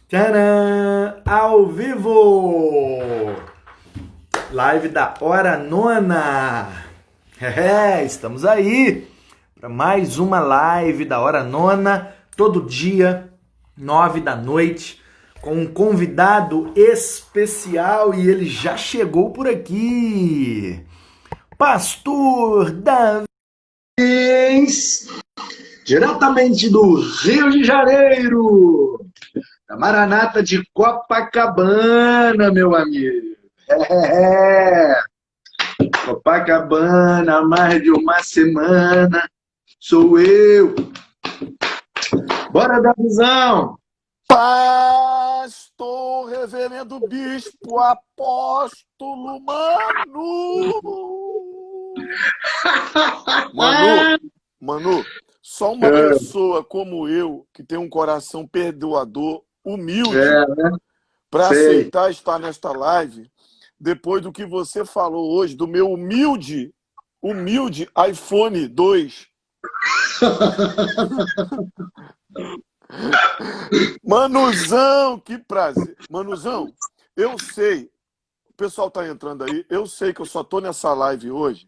Tcharam! Ao vivo! Live da Hora Nona! Estamos aí para mais uma live da Hora Nona, todo dia, 9 da noite, com um convidado especial e ele já chegou por aqui. Pastor Davi, diretamente do Rio de Janeiro, da Maranata de Copacabana, meu amigo. É. Copacabana, há mais de uma semana, sou eu. Bora dar visão. Pastor, reverendo bispo, apóstolo, Manu, só uma pessoa como eu, que tem um coração perdoador, humilde, Né? para Sei. aceitar estar nesta live, depois do que você falou hoje, do meu humilde iPhone 2. Manuzão, que prazer. Manuzão, eu sei, o pessoal tá entrando aí, eu sei que eu só tô nessa live hoje.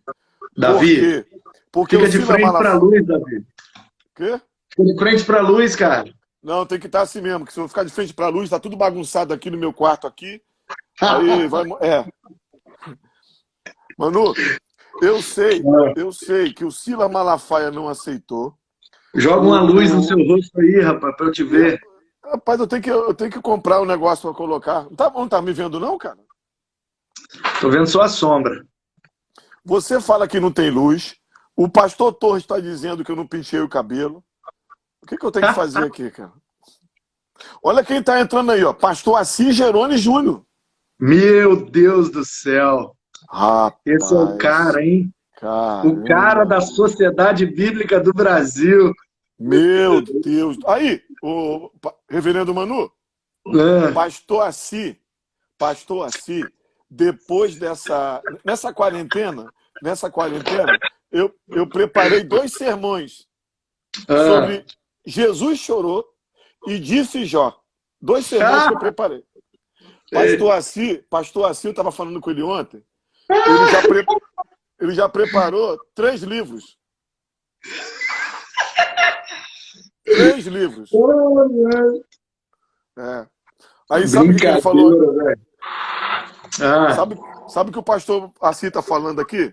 Davi, Porque fica o de Sila frente pra Malafaia... luz, Davi. Quê? Fica de frente pra luz, cara. Não, tem que estar assim mesmo, que se eu ficar de frente pra luz, tá tudo bagunçado aqui no meu quarto aqui. Aí vai... Manu, eu sei que o Sila Malafaia não aceitou. Joga uma luz no seu rosto aí, rapaz, pra eu te ver. Rapaz, eu tenho que comprar um negócio pra colocar. Não tá me vendo não, cara? Tô vendo só a sombra. Você fala que não tem luz. O pastor Torres está dizendo que eu não pintei o cabelo. O que eu tenho que fazer aqui, cara? Olha quem tá entrando aí, ó. Pastor Assis Gerone Júnior. Meu Deus do céu. Rapaz, Esse é o cara, hein? caramba. O cara da Sociedade Bíblica do Brasil. Meu Deus. Aí, o reverendo Manu, Pastor Assis, depois nessa quarentena, eu preparei 2 sermões sobre Jesus chorou e disse Jó. 2 sermões que eu preparei. Pastor Assis, eu estava falando com ele ontem, ele já preparou 3 livros. 3 livros. Aí sabe o que ele falou? Sabe o que o pastor Assis está falando aqui?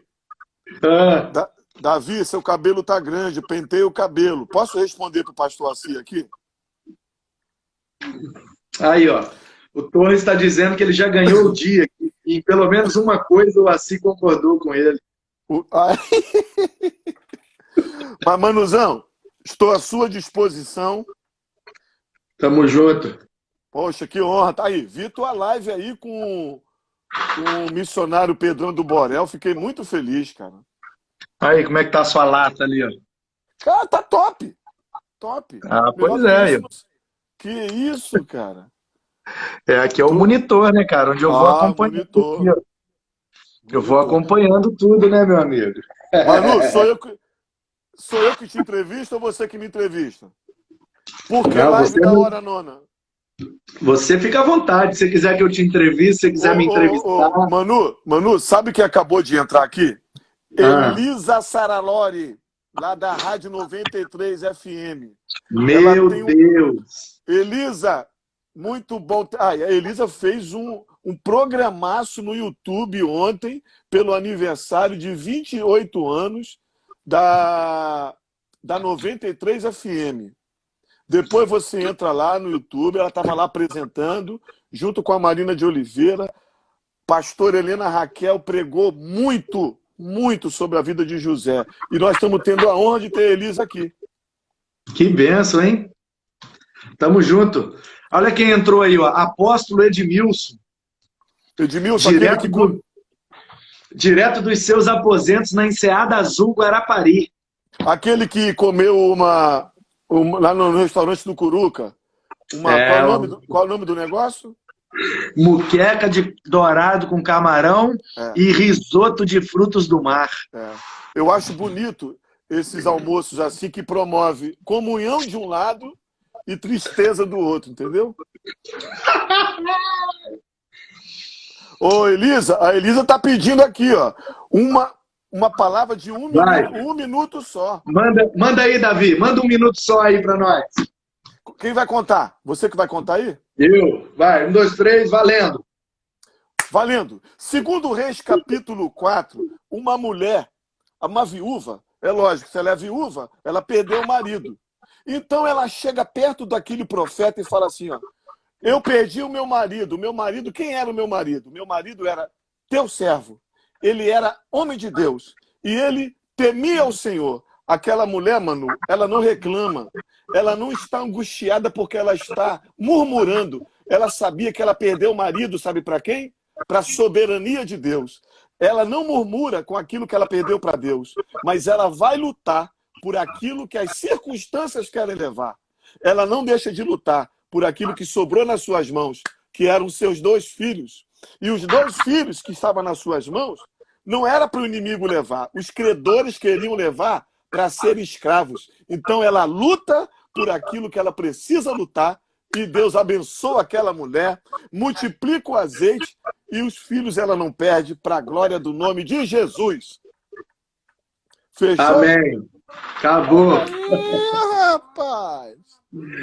Davi, seu cabelo tá grande, pentei o cabelo. Posso responder pro pastor Assis aqui? Aí, ó. O Torres está dizendo que ele já ganhou o dia. E em pelo menos uma coisa o Assis concordou com ele. Mas, Manuzão, estou à sua disposição. Tamo junto. Poxa, que honra. Tá aí, vi tua live aí com o missionário Pedrão do Borel. Fiquei muito feliz, cara. Aí, como é que tá a sua lata ali, ó? Cara, tá top. Top. Pois é. Que isso, cara? Aqui é o monitor, né, cara? Onde eu vou acompanhando tudo. Eu vou acompanhando tudo, né, meu amigo? Manu, sou eu que te entrevisto ou você que me entrevista? Por que live da Hora Nona? Você fica à vontade. Se você quiser que eu te entreviste, se você quiser me entrevistar. Manu, sabe que acabou de entrar aqui? Elisa Saralori, lá da Rádio 93 FM. Meu Deus! Elisa, muito bom. A Elisa fez um programaço no YouTube ontem, pelo aniversário de 28 anos da 93 FM. Depois você entra lá no YouTube, ela estava lá apresentando, junto com a Marina de Oliveira. Pastor Helena Raquel pregou muito sobre a vida de José. E nós estamos tendo a honra de ter a Elisa aqui. Que benção, hein? Tamo junto. Olha quem entrou aí, ó. Apóstolo Edmilson. Edmilson, direto dos seus aposentos na Enseada Azul, Guarapari. Aquele que comeu lá no restaurante do Curuca. Qual é o nome do negócio? Muqueca de dourado com camarão e risoto de frutos do mar. Eu acho bonito esses almoços assim que promove comunhão de um lado e tristeza do outro, entendeu? Ô, Elisa, a Elisa tá pedindo aqui, ó, uma palavra de Vai. 1 minuto só. Manda aí, Davi. Manda 1 minuto só aí para nós. Quem vai contar? Você que vai contar aí? Eu. Vai. 1, 2, 3, valendo. Valendo. Segundo Reis, capítulo 4, uma mulher, uma viúva, é lógico, se ela é viúva, ela perdeu o marido. Então ela chega perto daquele profeta e fala assim, ó, eu perdi o meu marido. Quem era o meu marido? Meu marido era teu servo. Ele era homem de Deus. E ele temia o Senhor. Aquela mulher, Manu, ela não reclama. Ela não está angustiada porque ela está murmurando. Ela sabia que ela perdeu o marido, sabe para quem? Para a soberania de Deus. Ela não murmura com aquilo que ela perdeu para Deus, mas ela vai lutar por aquilo que as circunstâncias querem levar. Ela não deixa de lutar por aquilo que sobrou nas suas mãos, que eram seus 2 filhos. E os 2 filhos que estavam nas suas mãos não era para o inimigo levar. Os credores queriam levar para ser escravos. Então ela luta por aquilo que ela precisa lutar e Deus abençoa aquela mulher, multiplica o azeite e os filhos ela não perde, para a glória do nome de Jesus. Fechou? Amém. Acabou. Aí, rapaz.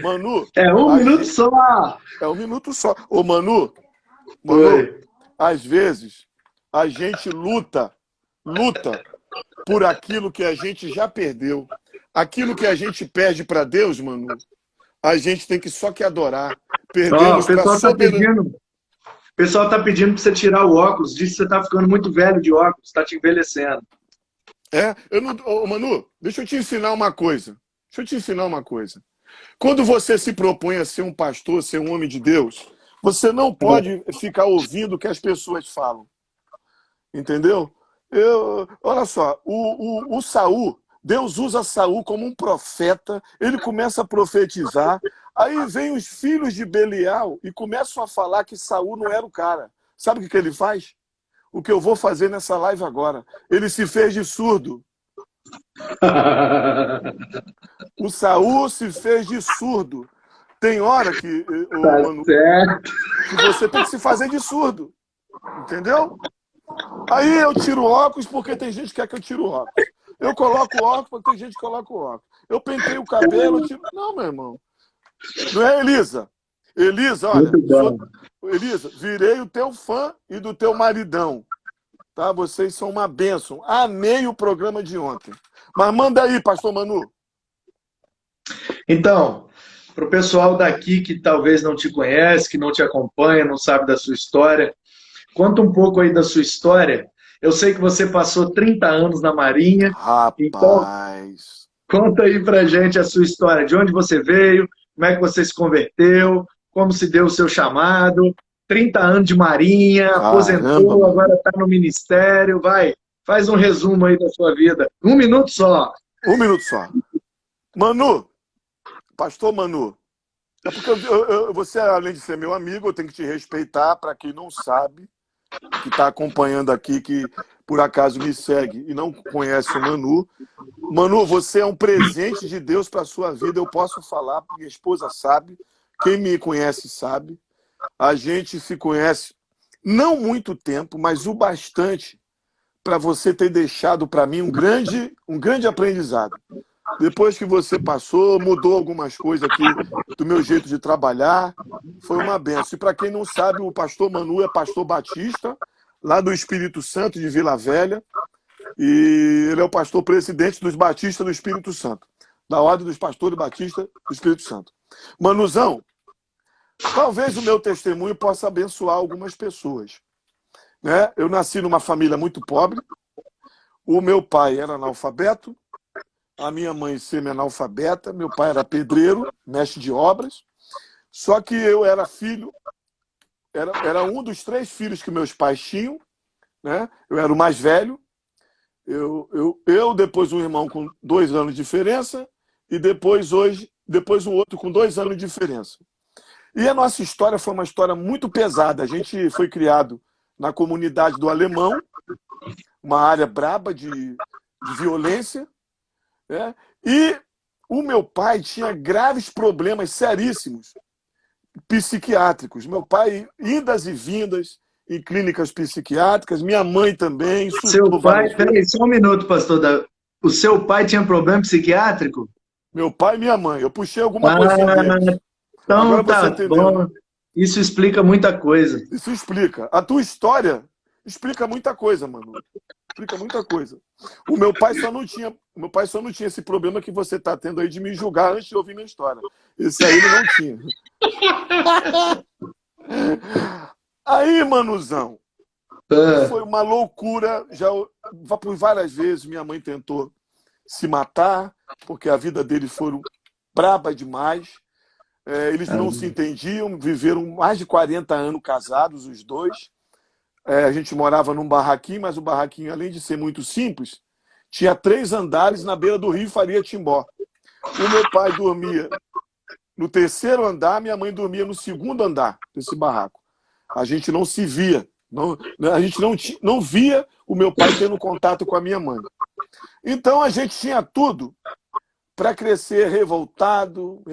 Manu. É 1 minuto só. É 1 minuto só. Ô, Manu, Oi. às vezes a gente luta por aquilo que a gente já perdeu. Aquilo que a gente perde para Deus, Manu, a gente tem que só que adorar. Ó, Perdemos o para pessoal tá soberania. pedindo. O pessoal tá pedindo para você tirar o óculos. Diz que você tá ficando muito velho de óculos, tá te envelhecendo. Eu não, ô, Manu, deixa eu te ensinar uma coisa. Quando você se propõe a ser um pastor, ser um homem de Deus, você não pode ficar ouvindo o que as pessoas falam. Entendeu? Olha só, o Saul, Deus usa Saul como um profeta, ele começa a profetizar, aí vem os filhos de Belial e começam a falar que Saul não era o cara. Sabe o que ele faz? O que eu vou fazer nessa live agora. Ele se fez de surdo. O Saul se fez de surdo. Tem hora que, Tá Manu, certo. que você tem que se fazer de surdo. Entendeu? Aí eu tiro óculos porque tem gente que quer que eu tire o óculos. Eu coloco óculos porque tem gente que coloca o óculos. Eu pentei o cabelo, eu tiro... Não, meu irmão. Não é, Elisa? Elisa, olha. Elisa, virei o teu fã e do teu maridão. Tá? Vocês são uma bênção. Amei o programa de ontem. Mas manda aí, pastor Manu. Então, para o pessoal daqui que talvez não te conhece, que não te acompanha, não sabe da sua história, conta um pouco aí da sua história. Eu sei que você passou 30 anos na Marinha. Rapaz. Então, conta aí pra gente a sua história. De onde você veio, como é que você se converteu, como se deu o seu chamado. 30 anos de Marinha, aposentou, agora está no ministério. Vai, faz um resumo aí da sua vida. 1 minuto só. 1 minuto só. Manu, pastor Manu, é porque você, além de ser meu amigo, eu tenho que te respeitar. Para quem não sabe, que está acompanhando aqui, que por acaso me segue e não conhece o Manu. Manu, você é um presente de Deus para a sua vida. Eu posso falar, minha esposa sabe, quem me conhece sabe. A gente se conhece não muito tempo, mas o bastante para você ter deixado para mim um grande aprendizado. Depois que você passou, mudou algumas coisas aqui do meu jeito de trabalhar, foi uma benção. E para quem não sabe, o pastor Manu é pastor batista, lá do Espírito Santo, de Vila Velha, e ele é o pastor presidente dos Batistas do Espírito Santo, da Ordem dos Pastores Batistas do Espírito Santo. Manuzão, talvez o meu testemunho possa abençoar algumas pessoas. Né? Eu nasci numa família muito pobre, o meu pai era analfabeto, a minha mãe semi-analfabeta, meu pai era pedreiro, mestre de obras, só que eu era filho, era um dos 3 filhos que meus pais tinham, né? Eu era o mais velho, depois um irmão com 2 anos de diferença, e depois o outro com 2 anos de diferença. E a nossa história foi uma história muito pesada. A gente foi criado na comunidade do Alemão, uma área braba de violência, né? E o meu pai tinha graves problemas seríssimos psiquiátricos. Meu pai, idas e vindas em clínicas psiquiátricas, minha mãe também, Seu surtou pai, várias vezes. peraí, só um minuto, pastor. O seu pai tinha problema psiquiátrico? Meu pai e minha mãe. Eu puxei alguma coisinha deles. Ah, Agora então você tá entendeu, né? bom. Isso explica muita coisa. Isso explica. A tua história explica muita coisa, mano. Explica muita coisa. O meu pai só não tinha esse problema que você tá tendo aí de me julgar antes de ouvir minha história. Esse aí ele não tinha. Aí, manuzão, Ah, foi uma loucura. Já por várias vezes minha mãe tentou se matar, porque a vida deles foi braba demais. Eles não se entendiam, viveram mais de 40 anos casados, os dois. A gente morava num barraquinho, mas o barraquinho, além de ser muito simples, tinha 3 andares na beira do rio Faria Timbó. O meu pai dormia no terceiro andar, minha mãe dormia no segundo andar desse barraco. A gente não se via. A gente não via o meu pai tendo contato com a minha mãe. Então a gente tinha tudo para crescer revoltado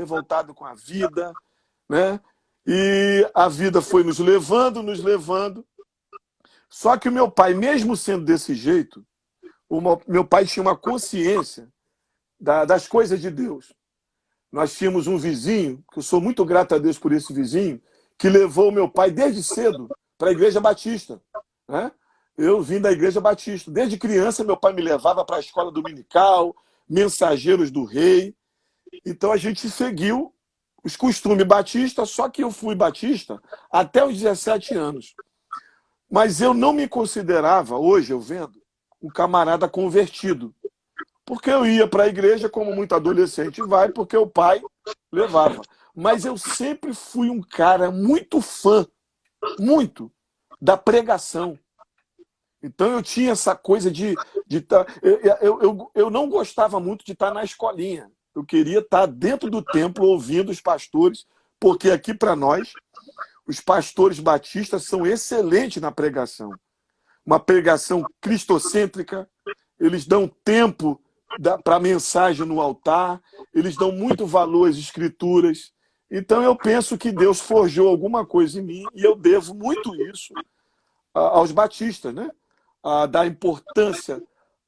com a vida, né? E a vida foi nos levando, nos levando. Só que o meu pai, mesmo sendo desse jeito, meu pai tinha uma consciência das coisas de Deus. Nós tínhamos um vizinho, que eu sou muito grato a Deus por esse vizinho, que levou o meu pai desde cedo para a Igreja Batista, né? Eu vim da Igreja Batista. Desde criança, meu pai me levava para a escola dominical, Mensageiros do Rei. Então a gente seguiu os costumes batistas, só que eu fui batista até os 17 anos. Mas eu não me considerava, hoje eu vendo, um camarada convertido. Porque eu ia para a igreja, como muito adolescente vai, porque o pai levava. Mas eu sempre fui um cara muito fã, muito, da pregação. Então eu tinha essa coisa de eu não gostava muito de estar na escolinha. Eu queria estar dentro do templo ouvindo os pastores, porque aqui para nós, os pastores batistas são excelentes na pregação. Uma pregação cristocêntrica, eles dão tempo para a mensagem no altar, eles dão muito valor às escrituras. Então eu penso que Deus forjou alguma coisa em mim e eu devo muito isso aos batistas, né? A dar importância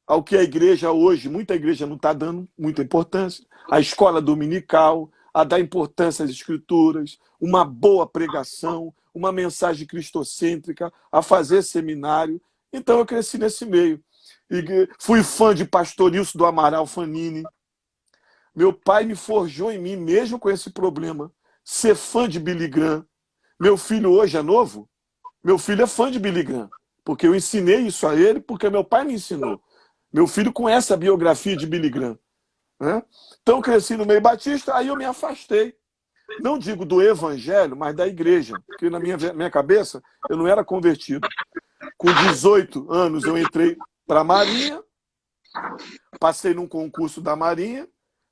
ao que a igreja hoje, muita igreja não está dando muita importância, a escola dominical, a dar importância às escrituras, uma boa pregação, uma mensagem cristocêntrica, a fazer seminário. Então eu cresci nesse meio. E fui fã de pastor Nilson do Amaral Fanini. Meu pai me forjou em mim, mesmo com esse problema, ser fã de Billy Graham. Meu filho hoje é novo, meu filho é fã de Billy Graham, porque eu ensinei isso a ele, porque meu pai me ensinou. Meu filho conhece a biografia de Billy Graham, né? Então eu cresci no meio batista, aí eu me afastei. Não digo do evangelho, mas da igreja, porque na minha cabeça eu não era convertido. Com 18 anos eu entrei para a Marinha, passei num concurso da Marinha,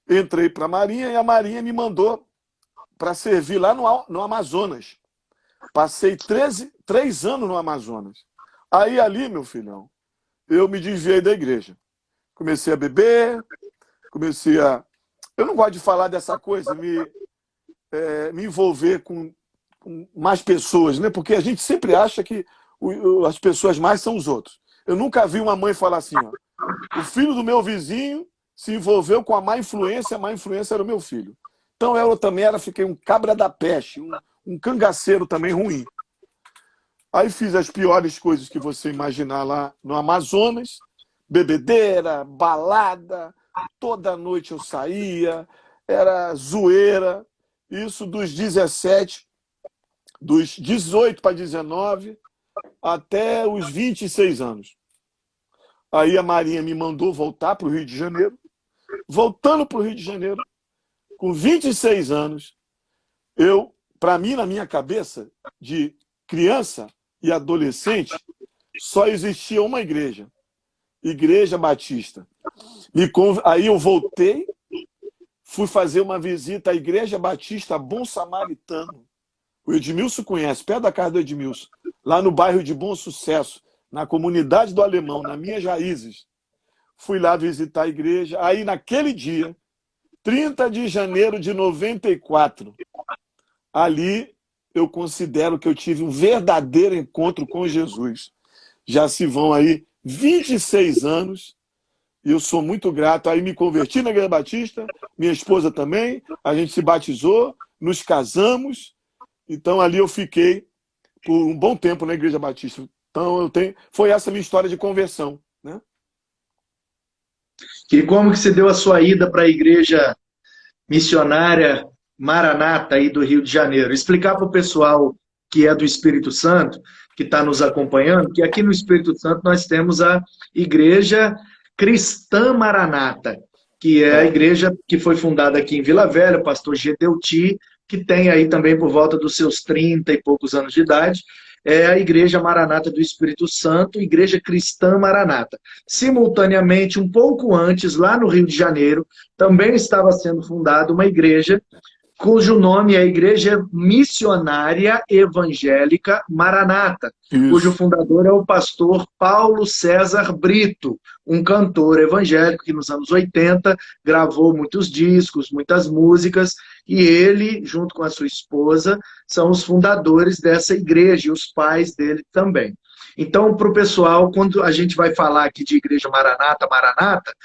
entrei para a Marinha e a Marinha me mandou para servir lá no Amazonas. Passei 3 anos no Amazonas. Aí ali, meu filhão, eu me desviei da igreja. Comecei a beber, comecei a... Eu não gosto de falar dessa coisa, me envolver com mais pessoas, né? Porque a gente sempre acha que as pessoas mais são os outros. Eu nunca vi uma mãe falar assim, ó, o filho do meu vizinho se envolveu com a má influência era o meu filho. Então eu também fiquei um cabra da peste, um cangaceiro também ruim. Aí fiz as piores coisas que você imaginar lá no Amazonas, bebedeira, balada, toda noite eu saía, era zoeira, isso dos 18 para 19, até os 26 anos. Aí a Marinha me mandou voltar para o Rio de Janeiro. Voltando para o Rio de Janeiro, com 26 anos, para mim, na minha cabeça, de criança e adolescente, só existia uma igreja, Igreja Batista. Aí eu voltei, fui fazer uma visita à Igreja Batista Bom Samaritano. O Edmilson conhece, perto da casa do Edmilson, lá no bairro de Bom Sucesso, na comunidade do Alemão, nas minhas raízes. Fui lá visitar a igreja. Aí, naquele dia, 30 de janeiro de 94, ali eu considero que eu tive um verdadeiro encontro com Jesus. Já se vão aí 26 anos e eu sou muito grato. Aí me converti na Igreja Batista, minha esposa também, a gente se batizou, nos casamos. Então ali eu fiquei por um bom tempo na Igreja Batista. Então foi essa a minha história de conversão, né? E como que se deu a sua ida para a igreja missionária Maranata aí do Rio de Janeiro? Explicar para o pessoal que é do Espírito Santo, que está nos acompanhando, que aqui no Espírito Santo nós temos a Igreja Cristã Maranata, que é a igreja que foi fundada aqui em Vila Velha, o pastor Gedeuti, que tem aí também por volta dos seus 30 e poucos anos de idade, é a Igreja Maranata do Espírito Santo, Igreja Cristã Maranata. Simultaneamente, um pouco antes, lá no Rio de Janeiro, também estava sendo fundada uma igreja cujo nome é Igreja Missionária Evangélica Maranata, cujo fundador é o pastor Paulo César Brito, um cantor evangélico que nos anos 80 gravou muitos discos, muitas músicas, e ele, junto com a sua esposa, são os fundadores dessa igreja, e os pais dele também. Então, para o pessoal, quando a gente vai falar aqui de Igreja Maranata,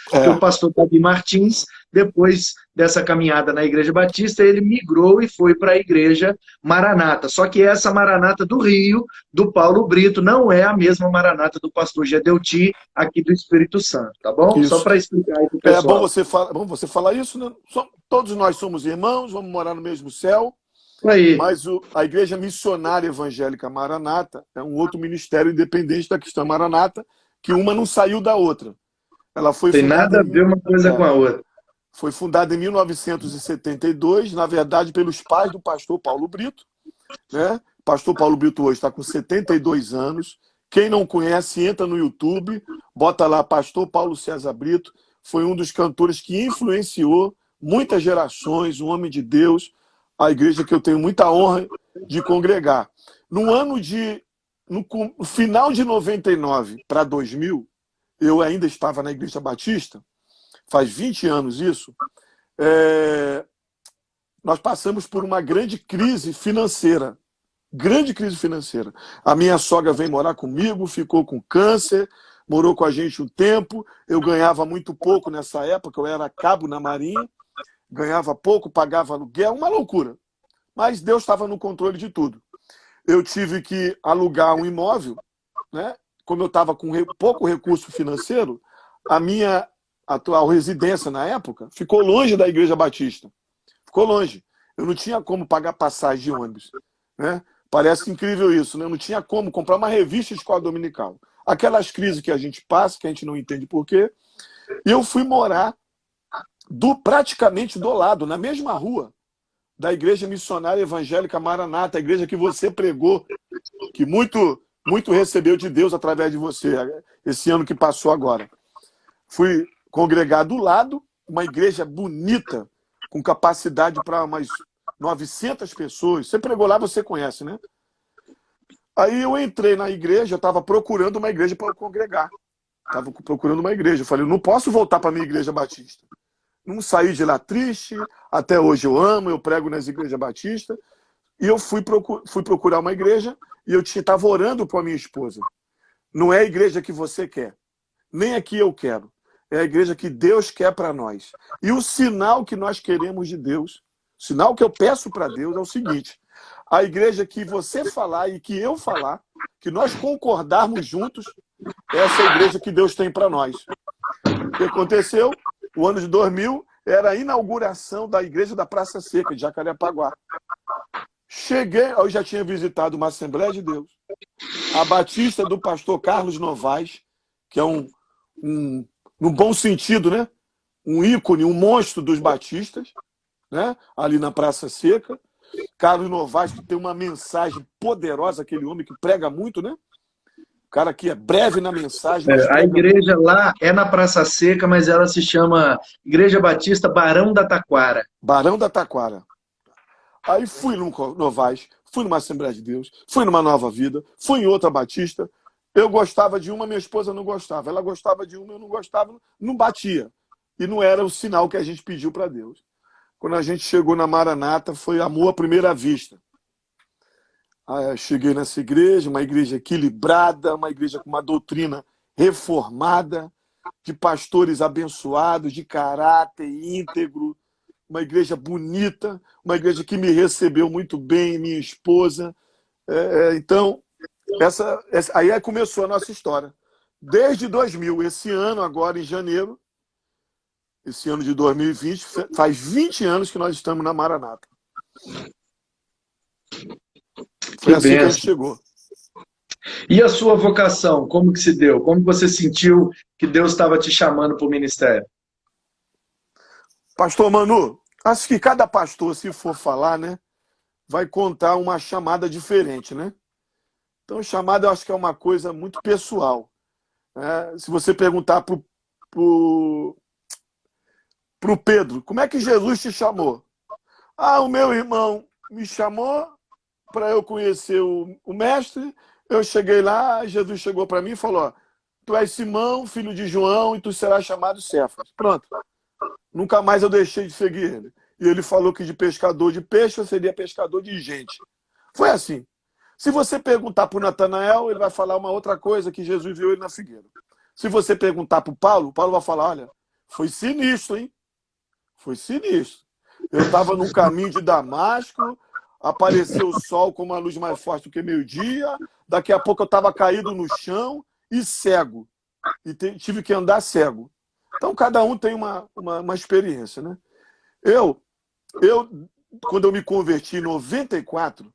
que o pastor Davi Martins, depois dessa caminhada na Igreja Batista, ele migrou e foi para a Igreja Maranata. Só que essa Maranata do Rio, do Paulo Brito, não é a mesma Maranata do pastor Gedeuti, aqui do Espírito Santo, tá bom? Isso. Só para explicar aí para o pessoal. É bom você falar isso, né? Todos nós somos irmãos, vamos morar no mesmo céu. Aí. Mas a Igreja Missionária Evangélica Maranata é um outro ministério independente da Cristã Maranata, que uma não saiu da outra. Ela foi Tem nada a ver uma coisa com a outra. Foi fundada em 1972, na verdade, pelos pais do pastor Paulo Brito, né? O pastor Paulo Brito hoje está com 72 anos. Quem não conhece, entra no YouTube, bota lá pastor Paulo César Brito. Foi um dos cantores que influenciou muitas gerações, um homem de Deus, a igreja que eu tenho muita honra de congregar. No final de 99 para 2000, eu ainda estava na Igreja Batista, faz 20 anos isso, nós passamos por uma grande crise financeira. Grande crise financeira. A minha sogra veio morar comigo, ficou com câncer, morou com a gente um tempo, eu ganhava muito pouco nessa época, eu era cabo na Marinha, ganhava pouco, pagava aluguel, uma loucura. Mas Deus estava no controle de tudo. Eu tive que alugar um imóvel, né? Como eu estava com pouco recurso financeiro, a minha atual residência na época ficou longe da Igreja Batista. Ficou longe. Eu não tinha como pagar passagem de ônibus, né? Parece incrível isso, né? Eu não tinha como comprar uma revista de escola dominical. Aquelas crises que a gente passa, que a gente não entende por quê. E eu fui morar praticamente do lado, na mesma rua, da Igreja Missionária Evangélica Maranata, a igreja que você pregou, que muito recebeu de Deus através de você, esse ano que passou agora. Fui congregar do lado, uma igreja bonita, com capacidade para umas 900 pessoas. Você pregou lá, você conhece, né? Aí eu entrei na igreja, eu estava procurando uma igreja para eu congregar. Estava procurando uma igreja. Eu falei, eu não posso voltar para a minha igreja batista. Não saí de lá triste, até hoje eu amo, eu prego nas igrejas batistas. E eu fui procurar uma igreja e eu estava orando para a minha esposa. Não é a igreja que você quer, nem a que eu quero. É a igreja que Deus quer para nós. E o sinal que nós queremos de Deus, o sinal que eu peço para Deus é o seguinte: a igreja que você falar e que eu falar, que nós concordarmos juntos, essa é a igreja que Deus tem para nós. O que aconteceu? O ano de 2000 era a inauguração da igreja da Praça Seca, de Jacarepaguá. Cheguei, eu já tinha visitado uma Assembleia de Deus, a Batista do pastor Carlos Novaes, que é no bom sentido, né? Um ícone, um monstro dos batistas, né? Ali na Praça Seca. Carlos Novaes, que tem uma mensagem poderosa, aquele homem que prega muito, né? O cara que é breve na mensagem. A igreja lá é na Praça Seca, mas ela se chama Igreja Batista Barão da Taquara. Barão da Taquara. Aí fui no Novaes, fui numa Assembleia de Deus, fui numa Nova Vida, fui em outra Batista. Eu gostava de uma, minha esposa não gostava. Ela gostava de uma, eu não gostava, não batia. E não era o sinal que a gente pediu para Deus. Quando a gente chegou na Maranata, foi amor à primeira vista. Cheguei nessa igreja, uma igreja equilibrada, uma igreja com uma doutrina reformada, de pastores abençoados, de caráter íntegro, uma igreja bonita, uma igreja que me recebeu muito bem, minha esposa. Então, aí começou a nossa história. Desde 2000, esse ano, agora em janeiro, esse ano de 2020, faz 20 anos que nós estamos na Maranata. Foi assim que a gente chegou. E a sua vocação, como que se deu? Como você sentiu que Deus estava te chamando para o ministério? Pastor Manu, acho que cada pastor, se for falar, né, vai contar uma chamada diferente, né? Então, chamada eu acho que é uma coisa muito pessoal. Se você perguntar para o Pedro, como é que Jesus te chamou? O meu irmão me chamou para eu conhecer o mestre. Eu cheguei lá, Jesus chegou para mim e falou: tu és Simão, filho de João, e tu serás chamado Cefas. Pronto. Nunca mais eu deixei de seguir ele. E ele falou que de pescador de peixe eu seria pescador de gente. Foi assim. Se você perguntar para o Natanael, ele vai falar uma outra coisa, que Jesus viu ele na figueira. Se você perguntar para o Paulo vai falar: olha, foi sinistro, hein? Foi sinistro. Eu estava num caminho de Damasco, apareceu o sol com uma luz mais forte do que meio-dia, daqui a pouco eu estava caído no chão e cego. E tive que andar cego. Então, cada um tem uma experiência, né? Quando eu me converti em 94,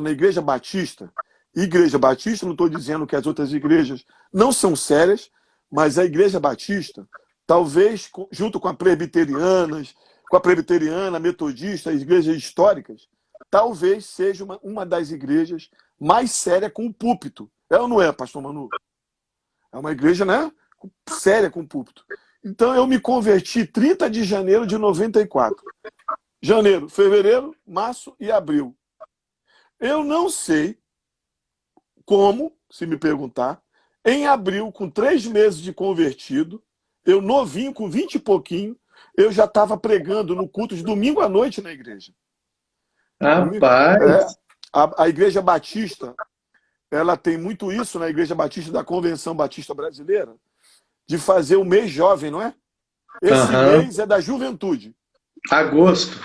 na Igreja Batista, não estou dizendo que as outras igrejas não são sérias, mas a Igreja Batista, talvez, junto com a presbiteriana, metodista, as igrejas históricas, talvez seja uma das igrejas mais sérias com o púlpito. É ou não é, pastor Manu? É uma igreja, né, séria com o púlpito. Então, eu me converti 30 de janeiro de 94. Janeiro, fevereiro, março e abril. Eu não sei como, se me perguntar, em abril, com 3 meses de convertido, eu novinho, com 20 e pouquinho, eu já estava pregando no culto de domingo à noite na igreja. Rapaz! A Igreja Batista, ela tem muito isso na Igreja Batista da Convenção Batista Brasileira, de fazer o mês jovem, não é? Esse mês é da juventude. Agosto.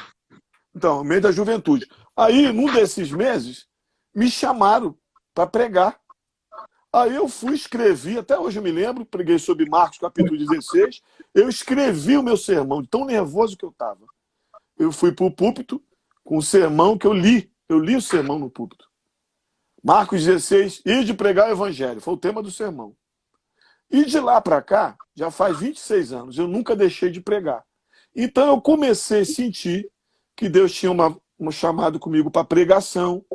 Então, o mês da juventude. Aí, num desses meses, me chamaram para pregar. Aí eu fui, escrevi, até hoje eu me lembro, preguei sobre Marcos, capítulo 16, eu escrevi o meu sermão, de tão nervoso que eu estava. Eu fui para o púlpito com o sermão que eu li o sermão no púlpito. Marcos 16, e de pregar o evangelho, foi o tema do sermão. E de lá para cá, já faz 26 anos, eu nunca deixei de pregar. Então eu comecei a sentir que Deus tinha um chamado comigo para pregação.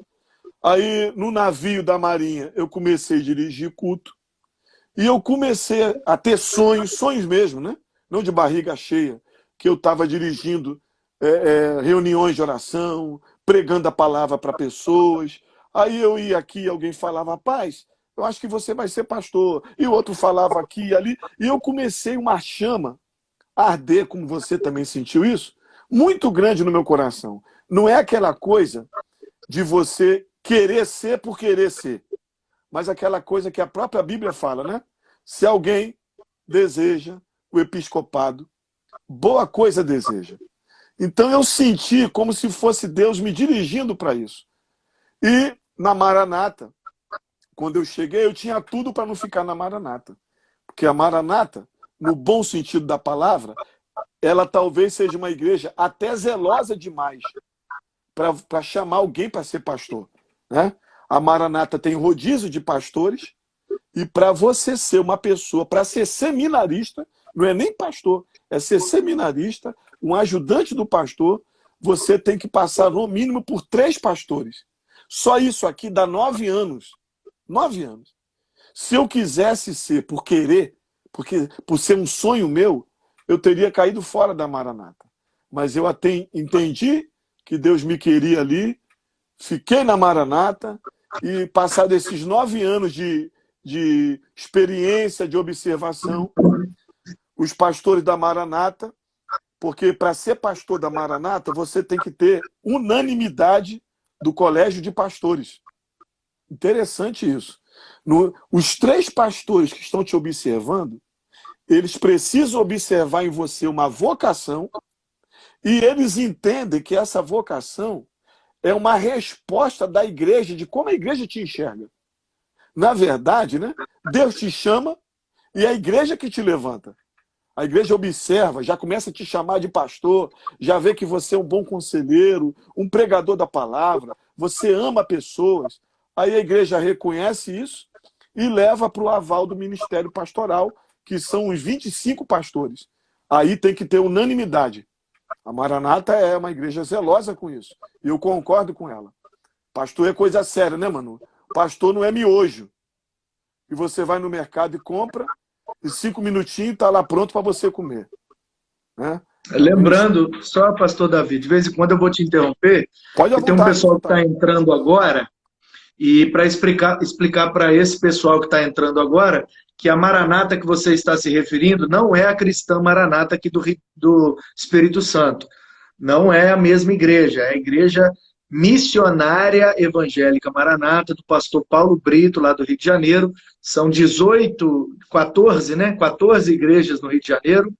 Aí, no navio da Marinha, eu comecei a dirigir culto. E eu comecei a ter sonhos mesmo, né? Não de barriga cheia, que eu estava dirigindo reuniões de oração, pregando a palavra para pessoas. Aí eu ia aqui, alguém falava: rapaz, eu acho que você vai ser pastor. E o outro falava aqui e ali. E eu comecei uma chama a arder, como você também sentiu isso, muito grande no meu coração. Não é aquela coisa de você querer ser por querer ser, mas aquela coisa que a própria Bíblia fala, né? Se alguém deseja o episcopado, boa coisa deseja. Então eu senti como se fosse Deus me dirigindo para isso. E na Maranata, quando eu cheguei, eu tinha tudo para não ficar na Maranata. Porque a Maranata, no bom sentido da palavra, ela talvez seja uma igreja até zelosa demais para chamar alguém para ser pastor, né? A Maranata tem rodízio de pastores, e para você ser uma pessoa, para ser seminarista, não é nem pastor, é ser seminarista, um ajudante do pastor, você tem que passar no mínimo por 3 pastores. Só isso aqui dá 9 anos. 9 anos. Se eu quisesse ser por querer, por ser um sonho meu, eu teria caído fora da Maranata. Mas eu até entendi que Deus me queria ali, fiquei na Maranata, e passado esses 9 anos de experiência, de observação, os pastores da Maranata, porque para ser pastor da Maranata, você tem que ter unanimidade do Colégio de Pastores. Interessante isso. Os 3 pastores que estão te observando, eles precisam observar em você uma vocação e eles entendem que essa vocação é uma resposta da igreja, de como a igreja te enxerga. Na verdade, né, Deus te chama e é a igreja que te levanta. A igreja observa, já começa a te chamar de pastor, já vê que você é um bom conselheiro, um pregador da palavra, você ama pessoas. Aí a igreja reconhece isso e leva para o aval do ministério pastoral, que são os 25 pastores. Aí tem que ter unanimidade. A Maranata é uma igreja zelosa com isso. E eu concordo com ela. Pastor é coisa séria, né, Manu? Pastor não é miojo. E você vai no mercado e compra, e 5 minutinhos está lá pronto para você comer. Né? Lembrando, só, pastor Davi, de vez em quando eu vou te interromper, porque tem um pessoal que está entrando agora, e para explicar para esse pessoal que está entrando agora, que a Maranata que você está se referindo não é a cristã Maranata aqui do Espírito Santo. Não é a mesma igreja, é a igreja missionária evangélica Maranata, do pastor Paulo Brito, lá do Rio de Janeiro. São 14, né? 14 igrejas no Rio de Janeiro.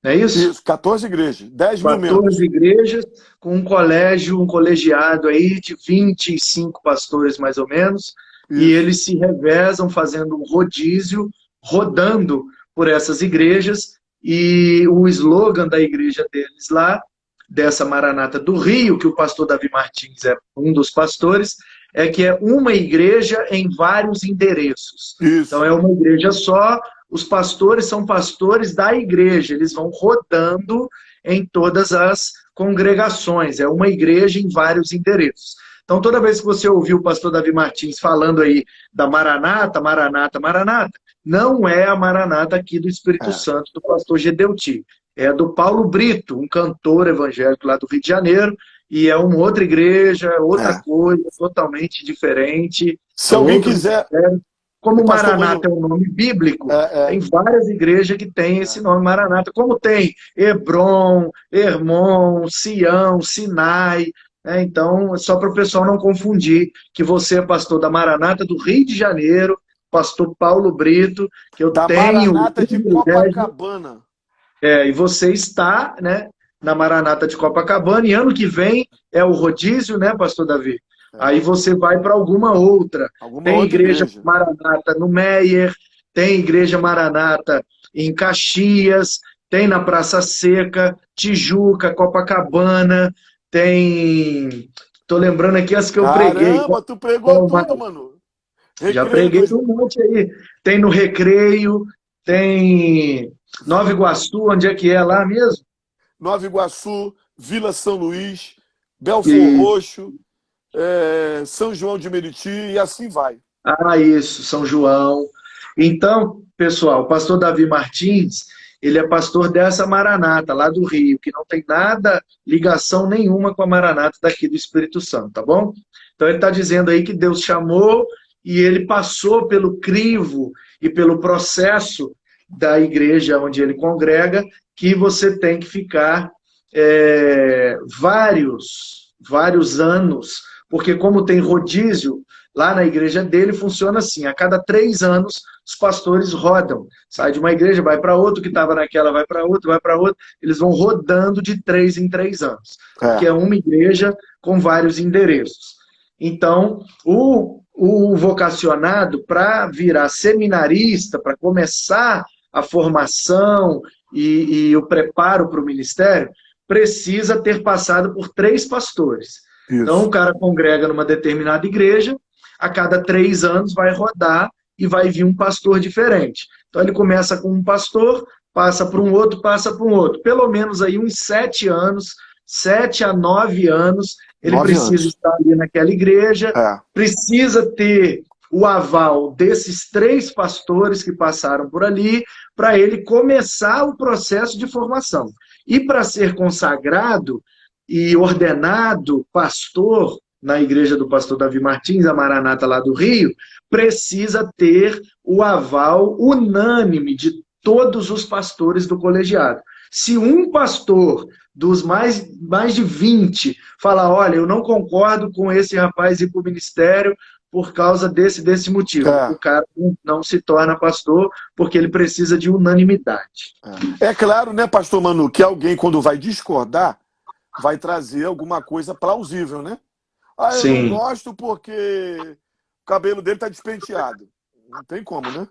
Não é isso? Isso, 14 igrejas, 10 mil membros. 14 igrejas, com um colégio, um colegiado aí de 25 pastores, mais ou menos. Isso. E eles se revezam fazendo um rodízio, rodando por essas igrejas. E o slogan da igreja deles lá, dessa Maranata do Rio, que o pastor Davi Martins é um dos pastores, é que é uma igreja em vários endereços. Isso. Então é uma igreja só, os pastores são pastores da igreja, eles vão rodando em todas as congregações, é uma igreja em vários endereços. Então toda vez que você ouvir o pastor Davi Martins falando aí da Maranata, Maranata, Maranata, não é a Maranata aqui do Espírito Santo, do pastor Gedeuti. É do Paulo Brito, um cantor evangélico lá do Rio de Janeiro, e é uma outra igreja, outra coisa, totalmente diferente. Se alguém quiser... Como Maranata é um nome bíblico, tem várias igrejas que têm esse nome Maranata, como tem Hebron, Hermon, Sião, Sinai. Então, só para o pessoal não confundir que você é pastor da Maranata do Rio de Janeiro, pastor Paulo Brito, que eu tenho... Maranata de Copacabana. E você está, né, na Maranata de Copacabana, e ano que vem é o rodízio, né, pastor Davi? Aí você vai para alguma outra. Tem igreja Maranata no Meier, tem igreja Maranata em Caxias, tem na Praça Seca, Tijuca, Copacabana, tem... Tô lembrando aqui as que eu preguei. Caramba, tu pregou tudo, mano. Recreio, já preguei um monte aí. Tem no Recreio, tem Nova Iguaçu, onde é que é lá mesmo? Nova Iguaçu, Vila São Luís, Belfort Roxo, São João de Meriti e assim vai. Isso, São João. Então, pessoal, o pastor Davi Martins, ele é pastor dessa Maranata, lá do Rio, que não tem nada, ligação nenhuma com a Maranata daqui do Espírito Santo, tá bom? Então ele está dizendo aí que Deus chamou e ele passou pelo crivo e pelo processo da igreja onde ele congrega, que você tem que ficar vários anos, porque como tem rodízio, lá na igreja dele funciona assim, a cada 3 anos os pastores rodam, sai de uma igreja, vai para outra, que estava naquela vai para outra, eles vão rodando de 3 em 3 anos, que é uma igreja com vários endereços. Então, o vocacionado, para virar seminarista, para começar a formação e o preparo para o ministério, precisa ter passado por 3 pastores. Isso. Então, o cara congrega numa determinada igreja, a cada 3 anos vai rodar e vai vir um pastor diferente. Então, ele começa com um pastor, passa para um outro, passa para um outro. Pelo menos aí uns 7 anos, 7 a 9 anos, ele precisa estar ali naquela igreja, precisa ter o aval desses 3 pastores que passaram por ali, para ele começar o processo de formação. E para ser consagrado e ordenado pastor na igreja do pastor Davi Martins, a Maranata lá do Rio, precisa ter o aval unânime de todos os pastores do colegiado. Se um pastor dos mais de 20, falar, olha, eu não concordo com esse rapaz ir para o ministério por causa desse motivo. O cara não se torna pastor porque ele precisa de unanimidade. É claro, né, pastor Manu, que alguém, quando vai discordar, vai trazer alguma coisa plausível, né? Ah, eu não gosto porque o cabelo dele tá despenteado. Não tem como, né?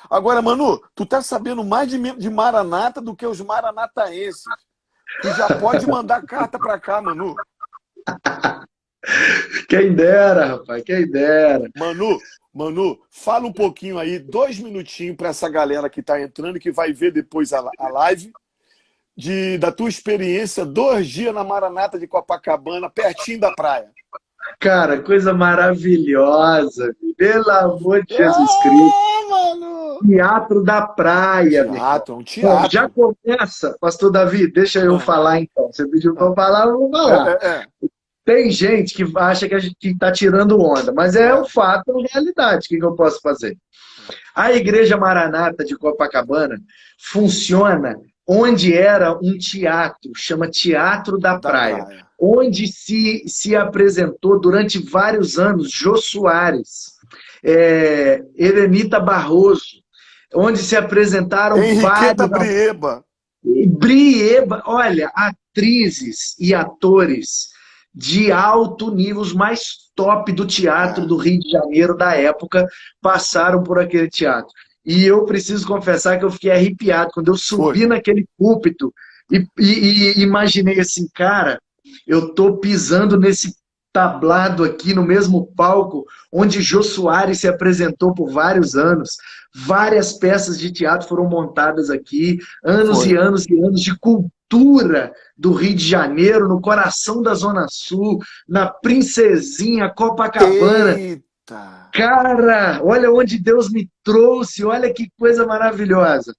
Agora, Manu, tu tá sabendo mais de Maranata do que os maranataenses. Tu já pode mandar carta pra cá, Manu. Quem dera, rapaz, quem dera. Manu, fala um pouquinho aí, 2 minutinhos para essa galera que tá entrando e que vai ver depois a live, da tua experiência, 2 dias na Maranata de Copacabana, pertinho da praia. Cara, coisa maravilhosa. Pelo amor de Jesus Cristo. Mano! Teatro da praia. Teatro, um teatro. Bom, já começa, pastor Davi, deixa eu falar então. Você pediu para eu falar, eu vou falar. Tem gente que acha que a gente está tirando onda, mas é um fato, é uma realidade. O que eu posso fazer? A Igreja Maranata de Copacabana funciona onde era um teatro, chama Teatro da Praia, onde se apresentou durante vários anos Jô Soares, Erenita Barroso, onde se apresentaram Henriqueta Brieba. Brieba, olha, atrizes e atores de alto nível, os mais top do teatro do Rio de Janeiro da época, passaram por aquele teatro. E eu preciso confessar que eu fiquei arrepiado quando eu subi naquele púlpito e imaginei assim, cara, eu tô pisando nesse tablado aqui no mesmo palco onde Jô Soares se apresentou por vários anos. Várias peças de teatro foram montadas aqui, anos e anos e anos de cultura do Rio de Janeiro, no coração da Zona Sul, na Princesinha, Copacabana. Eita! Cara, olha onde Deus me trouxe, olha que coisa maravilhosa.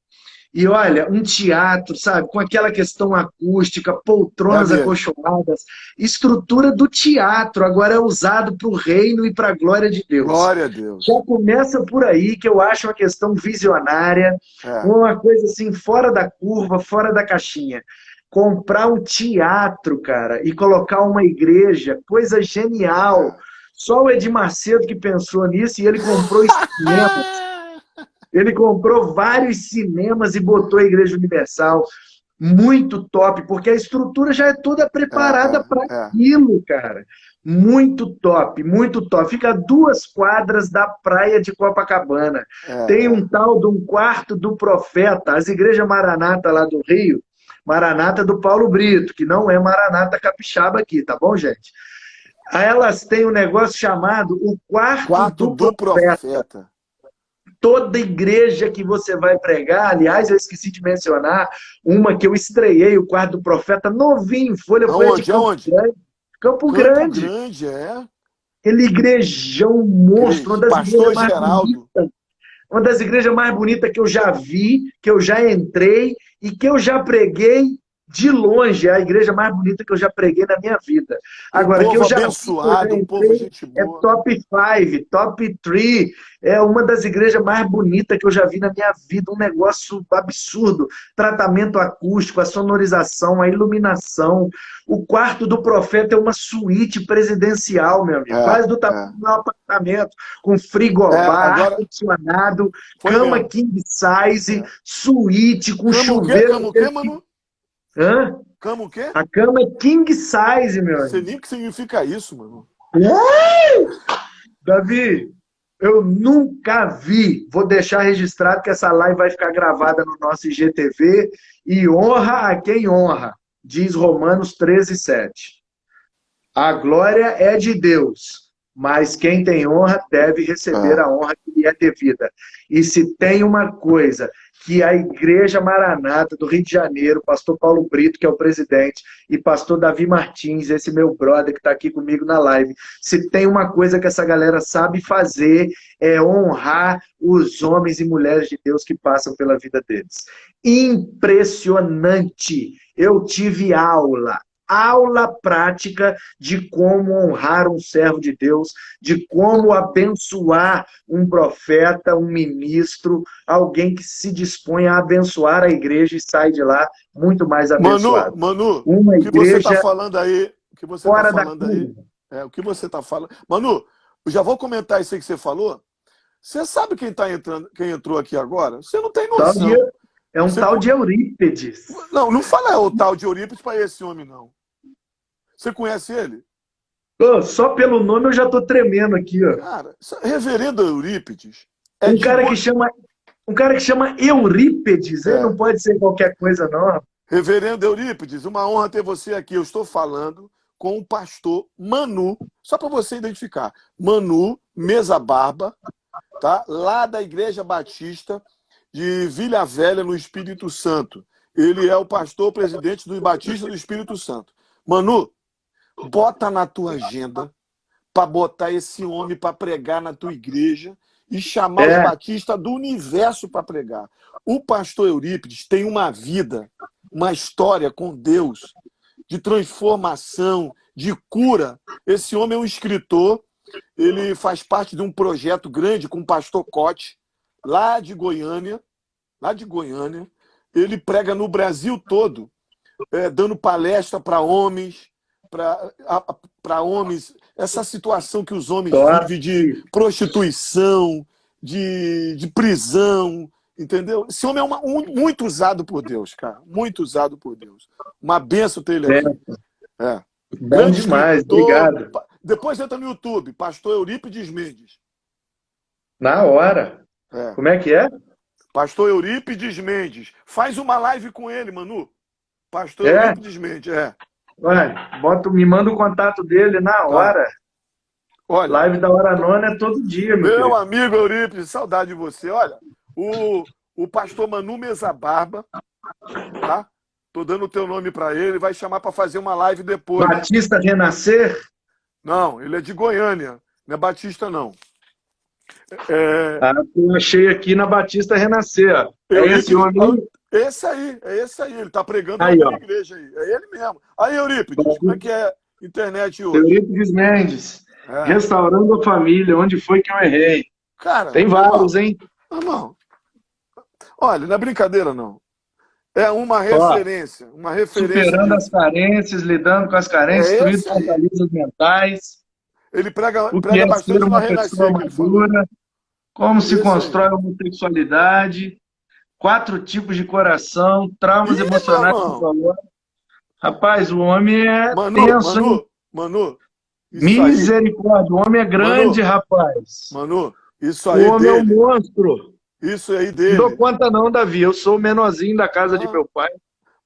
E olha, um teatro, sabe, com aquela questão acústica, poltronas acolchoadas, estrutura do teatro, agora é usado para o reino e para a glória de Deus. Glória a Deus. Já começa por aí, que eu acho uma questão visionária, uma coisa assim, fora da curva, fora da caixinha. Comprar um teatro, cara, e colocar uma igreja, coisa genial. Só o Edir Macedo que pensou nisso e ele comprou cinemas. Ele comprou vários cinemas e botou a Igreja Universal. Muito top, porque a estrutura já é toda preparada para aquilo, cara. Muito top, muito top. Fica a 2 quadras da praia de Copacabana. Tem um tal de um quarto do profeta. As igrejas Maranata lá do Rio, Maranata do Paulo Brito, que não é Maranata capixaba aqui, tá bom, gente? Elas têm um negócio chamado o quarto do profeta. Toda igreja que você vai pregar, aliás, eu esqueci de mencionar uma que eu estreiei, o quarto do profeta, novinho, Folha de Campo Grande. Aquele igrejão monstro, uma das igrejas mais bonitas que eu já vi, que eu já entrei e que eu já preguei de longe, é a igreja mais bonita que eu já preguei na minha vida. Agora, que eu já abençoado, um povo gente boa. É top 5, top 3, é uma das igrejas mais bonitas que eu já vi na minha vida, um negócio absurdo. Tratamento acústico, a sonorização, a iluminação. O quarto do profeta é uma suíte presidencial, meu amigo. Quase do tamanho do meu apartamento, com frigobar, ar-condicionado, cama king size, suíte, com chuveiro. Manu? Hã? Cama o quê? A cama é king size, meu amigo. Não sei nem o que significa isso, mano. Davi, eu nunca vi. Vou deixar registrado que essa live vai ficar gravada no nosso IGTV. E honra a quem honra, diz Romanos 13:7. A glória é de Deus, mas quem tem honra deve receber a honra que lhe é devida. E se tem uma coisa que a Igreja Maranata do Rio de Janeiro, pastor Paulo Brito, que é o presidente, e pastor Davi Martins, esse meu brother que está aqui comigo na live, se tem uma coisa que essa galera sabe fazer, é honrar os homens e mulheres de Deus que passam pela vida deles. Impressionante! Eu tive aula aula prática de como honrar um servo de Deus, de como abençoar um profeta, um ministro, alguém que se dispõe a abençoar a igreja e sai de lá muito mais abençoado. Manu, Uma o que você está igreja falando aí, o que você está fora da falando aí, curva. o que você está falando. Manu, eu já vou comentar isso aí que você falou. Você sabe quem tá entrando, quem entrou aqui agora? Você não tem noção. É um Você tal de Eurípides. Não fala o tal de Eurípides para esse homem, não. Você conhece ele? Pô, só pelo nome eu já estou tremendo aqui, ó. Cara, reverendo Eurípides Um cara que chama Eurípides, ele não pode ser qualquer coisa, não. Reverendo Eurípides, uma honra ter você aqui. Eu estou falando com o pastor Manu, só para você identificar. Manu Mesa Barba, tá? Lá da Igreja Batista de Vila Velha, no Espírito Santo. Ele é o pastor presidente do Batista do Espírito Santo. Manu, bota na tua agenda para botar esse homem para pregar na tua igreja e chamar os batistas do universo para pregar. O pastor Eurípides tem uma vida, uma história com Deus, de transformação, de cura. Esse homem é um escritor, ele faz parte de um projeto grande com o pastor Cote, lá de Goiânia. Ele prega no Brasil todo, dando palestra para homens, essa situação que os homens vivem de prostituição, de prisão, entendeu? Esse homem é muito usado por Deus, cara, muito usado por Deus. Uma benção ter ele aqui. Bom demais, obrigado. Depois entra no YouTube, pastor Eurípides Mendes. Na hora. Como é que é? Pastor Eurípides Mendes. Faz uma live com ele, Manu. Pastor Eurípides Mendes, Vai, me manda o contato dele na hora. Olha, live da Hora Nona é todo dia, meu amigo Eurípides, saudade de você. Olha, o pastor Manu Mesa Barba, tá? Tô dando o teu nome para ele, vai chamar para fazer uma live depois. Batista Renascer? Não, ele é de Goiânia, não é Batista, não. Eu achei aqui na Batista Renascer. Esse homem? Esse aí, ele tá pregando aí, na igreja aí. É ele mesmo. Aí, Eurípides, como é que é a internet hoje? Eurípides Mendes. Restaurando a família, onde foi que eu errei? Cara, tem vários, hein? Irmão, olha, não é brincadeira, não. É uma referência. Superando as carências, lidando com as carências, destruindo fortalezas mentais. Ele prega é bastante ser uma uma pessoa madura, como se constrói a homossexualidade, 4 tipos de coração, traumas emocionais. Rapaz, o homem é tenso, Manu, misericórdia, o homem é grande, rapaz. Manu, isso aí o homem é um monstro. Isso aí dele. Não dou conta não, Davi, eu sou o menorzinho da casa de meu pai.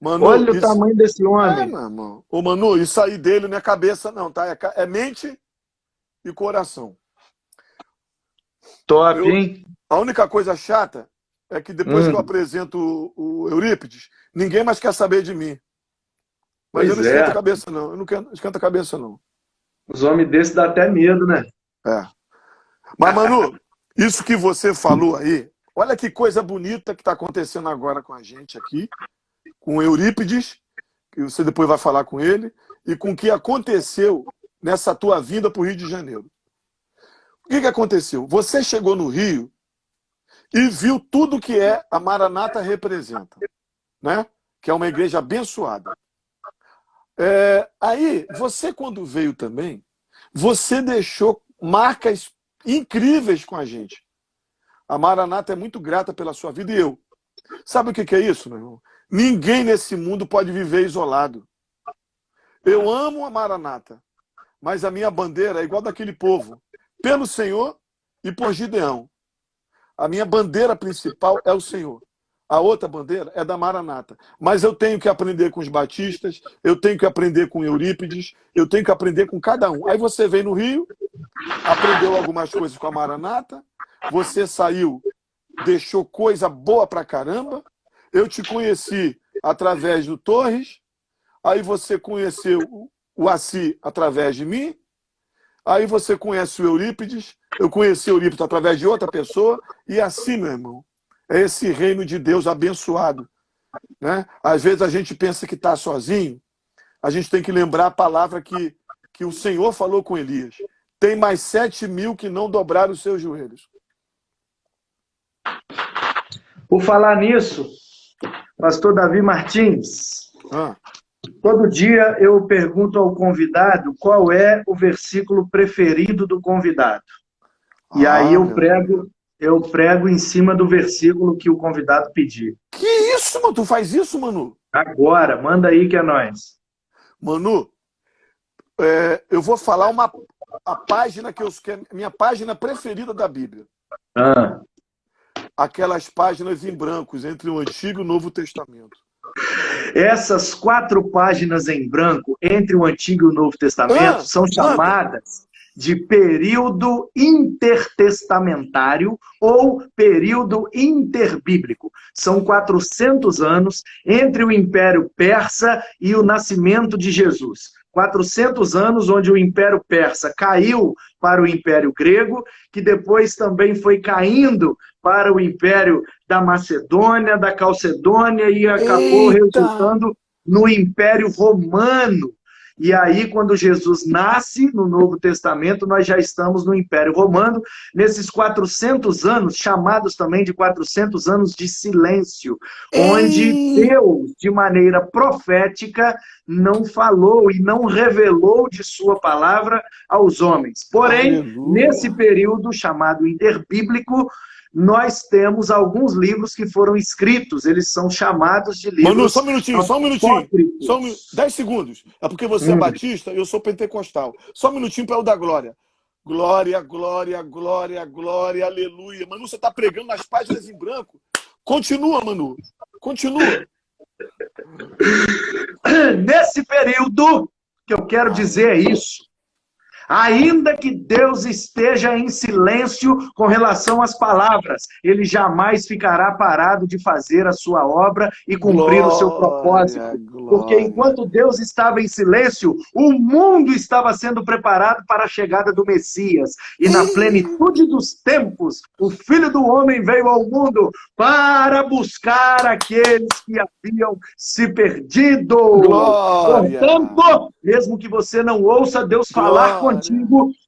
Manu, olha o tamanho desse homem. Meu irmão. Ô, Manu, isso aí dele não é cabeça não, tá? É mente e coração. Top, hein? A única coisa chata é que depois que eu apresento o Eurípides, ninguém mais quer saber de mim. Mas eu não esquento a cabeça, não. Eu não esquento a cabeça, não. Os homens desses dá até medo, né? Mas, Manu, isso que você falou aí, olha que coisa bonita que está acontecendo agora com a gente aqui, com o Eurípides, que você depois vai falar com ele, e com o que aconteceu nessa tua vinda para o Rio de Janeiro. O que aconteceu? Você chegou no Rio e viu tudo que a Maranata representa, né? Que é uma igreja abençoada. Aí, você quando veio também, você deixou marcas incríveis com a gente. A Maranata é muito grata pela sua vida e eu. Sabe o que é isso, meu irmão? Ninguém nesse mundo pode viver isolado. Eu amo a Maranata, mas a minha bandeira é igual daquele povo, pelo Senhor e por Gideão. A minha bandeira principal é o Senhor. A outra bandeira é da Maranata. Mas eu tenho que aprender com os batistas, eu tenho que aprender com Eurípides, eu tenho que aprender com cada um. Aí você vem no Rio, aprendeu algumas coisas com a Maranata, você saiu, deixou coisa boa pra caramba, eu te conheci através do Torres, aí você conheceu o Assi através de mim, aí você conhece o Eurípides, eu conheci o Eurípides através de outra pessoa, e assim, meu irmão, é esse reino de Deus abençoado. Né? Às vezes a gente pensa que está sozinho, a gente tem que lembrar a palavra que o Senhor falou com Elias. Tem mais 7.000 que não dobraram os seus joelhos. Por falar nisso, pastor Davi Martins, todo dia eu pergunto ao convidado qual é o versículo preferido do convidado. E aí eu prego em cima do versículo que o convidado pedir. Que isso, mano? Tu faz isso, Manu? Agora, manda aí que é nóis. Manu, eu vou falar a página que é minha página preferida da Bíblia. Aquelas páginas em brancos entre o Antigo e o Novo Testamento. Essas 4 páginas em branco entre o Antigo e o Novo Testamento são chamadas de período intertestamentário ou período interbíblico. São 400 anos entre o Império Persa e o nascimento de Jesus. 400 anos onde o Império Persa caiu para o Império Grego, que depois também foi caindo para o Império da Macedônia, da Calcedônia e acabou resultando no Império Romano. E aí, quando Jesus nasce no Novo Testamento, nós já estamos no Império Romano, nesses 400 anos, chamados também de 400 anos de silêncio, onde Deus, de maneira profética, não falou e não revelou de sua palavra aos homens. Porém, nesse período chamado interbíblico, nós temos alguns livros que foram escritos, eles são chamados de livros... Manu, só um minutinho. 10 segundos. É porque você é batista e eu sou pentecostal. Só um minutinho para eu dar glória. Glória, glória, glória, glória, aleluia. Manu, você está pregando nas páginas em branco. Continua, Manu. Continua. Nesse período, que eu quero dizer é isso. Ainda que Deus esteja em silêncio com relação às palavras, ele jamais ficará parado de fazer a sua obra e cumprir o seu propósito. Porque enquanto Deus estava em silêncio, o mundo estava sendo preparado para a chegada do Messias. E na plenitude dos tempos, o Filho do Homem veio ao mundo para buscar aqueles que haviam se perdido. Portanto, mesmo que você não ouça Deus falar contigo,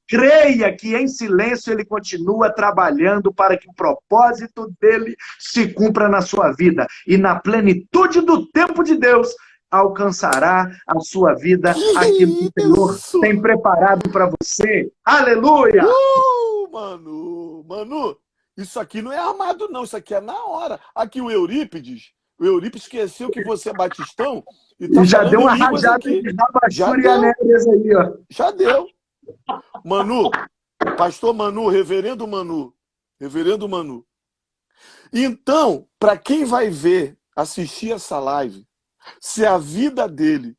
creia que em silêncio ele continua trabalhando para que o propósito dele se cumpra na sua vida. E na plenitude do tempo de Deus, alcançará a sua vida aquilo que o Senhor tem preparado para você. Aleluia! Manu, isso aqui não é armado não, isso aqui é na hora. Aqui o Eurípides esqueceu que você é batistão e tá já deu uma rajada de rabachurianérias aí, ó. Já deu. Manu, pastor Manu, reverendo Manu. Então, para quem vai assistir essa live, se a vida dele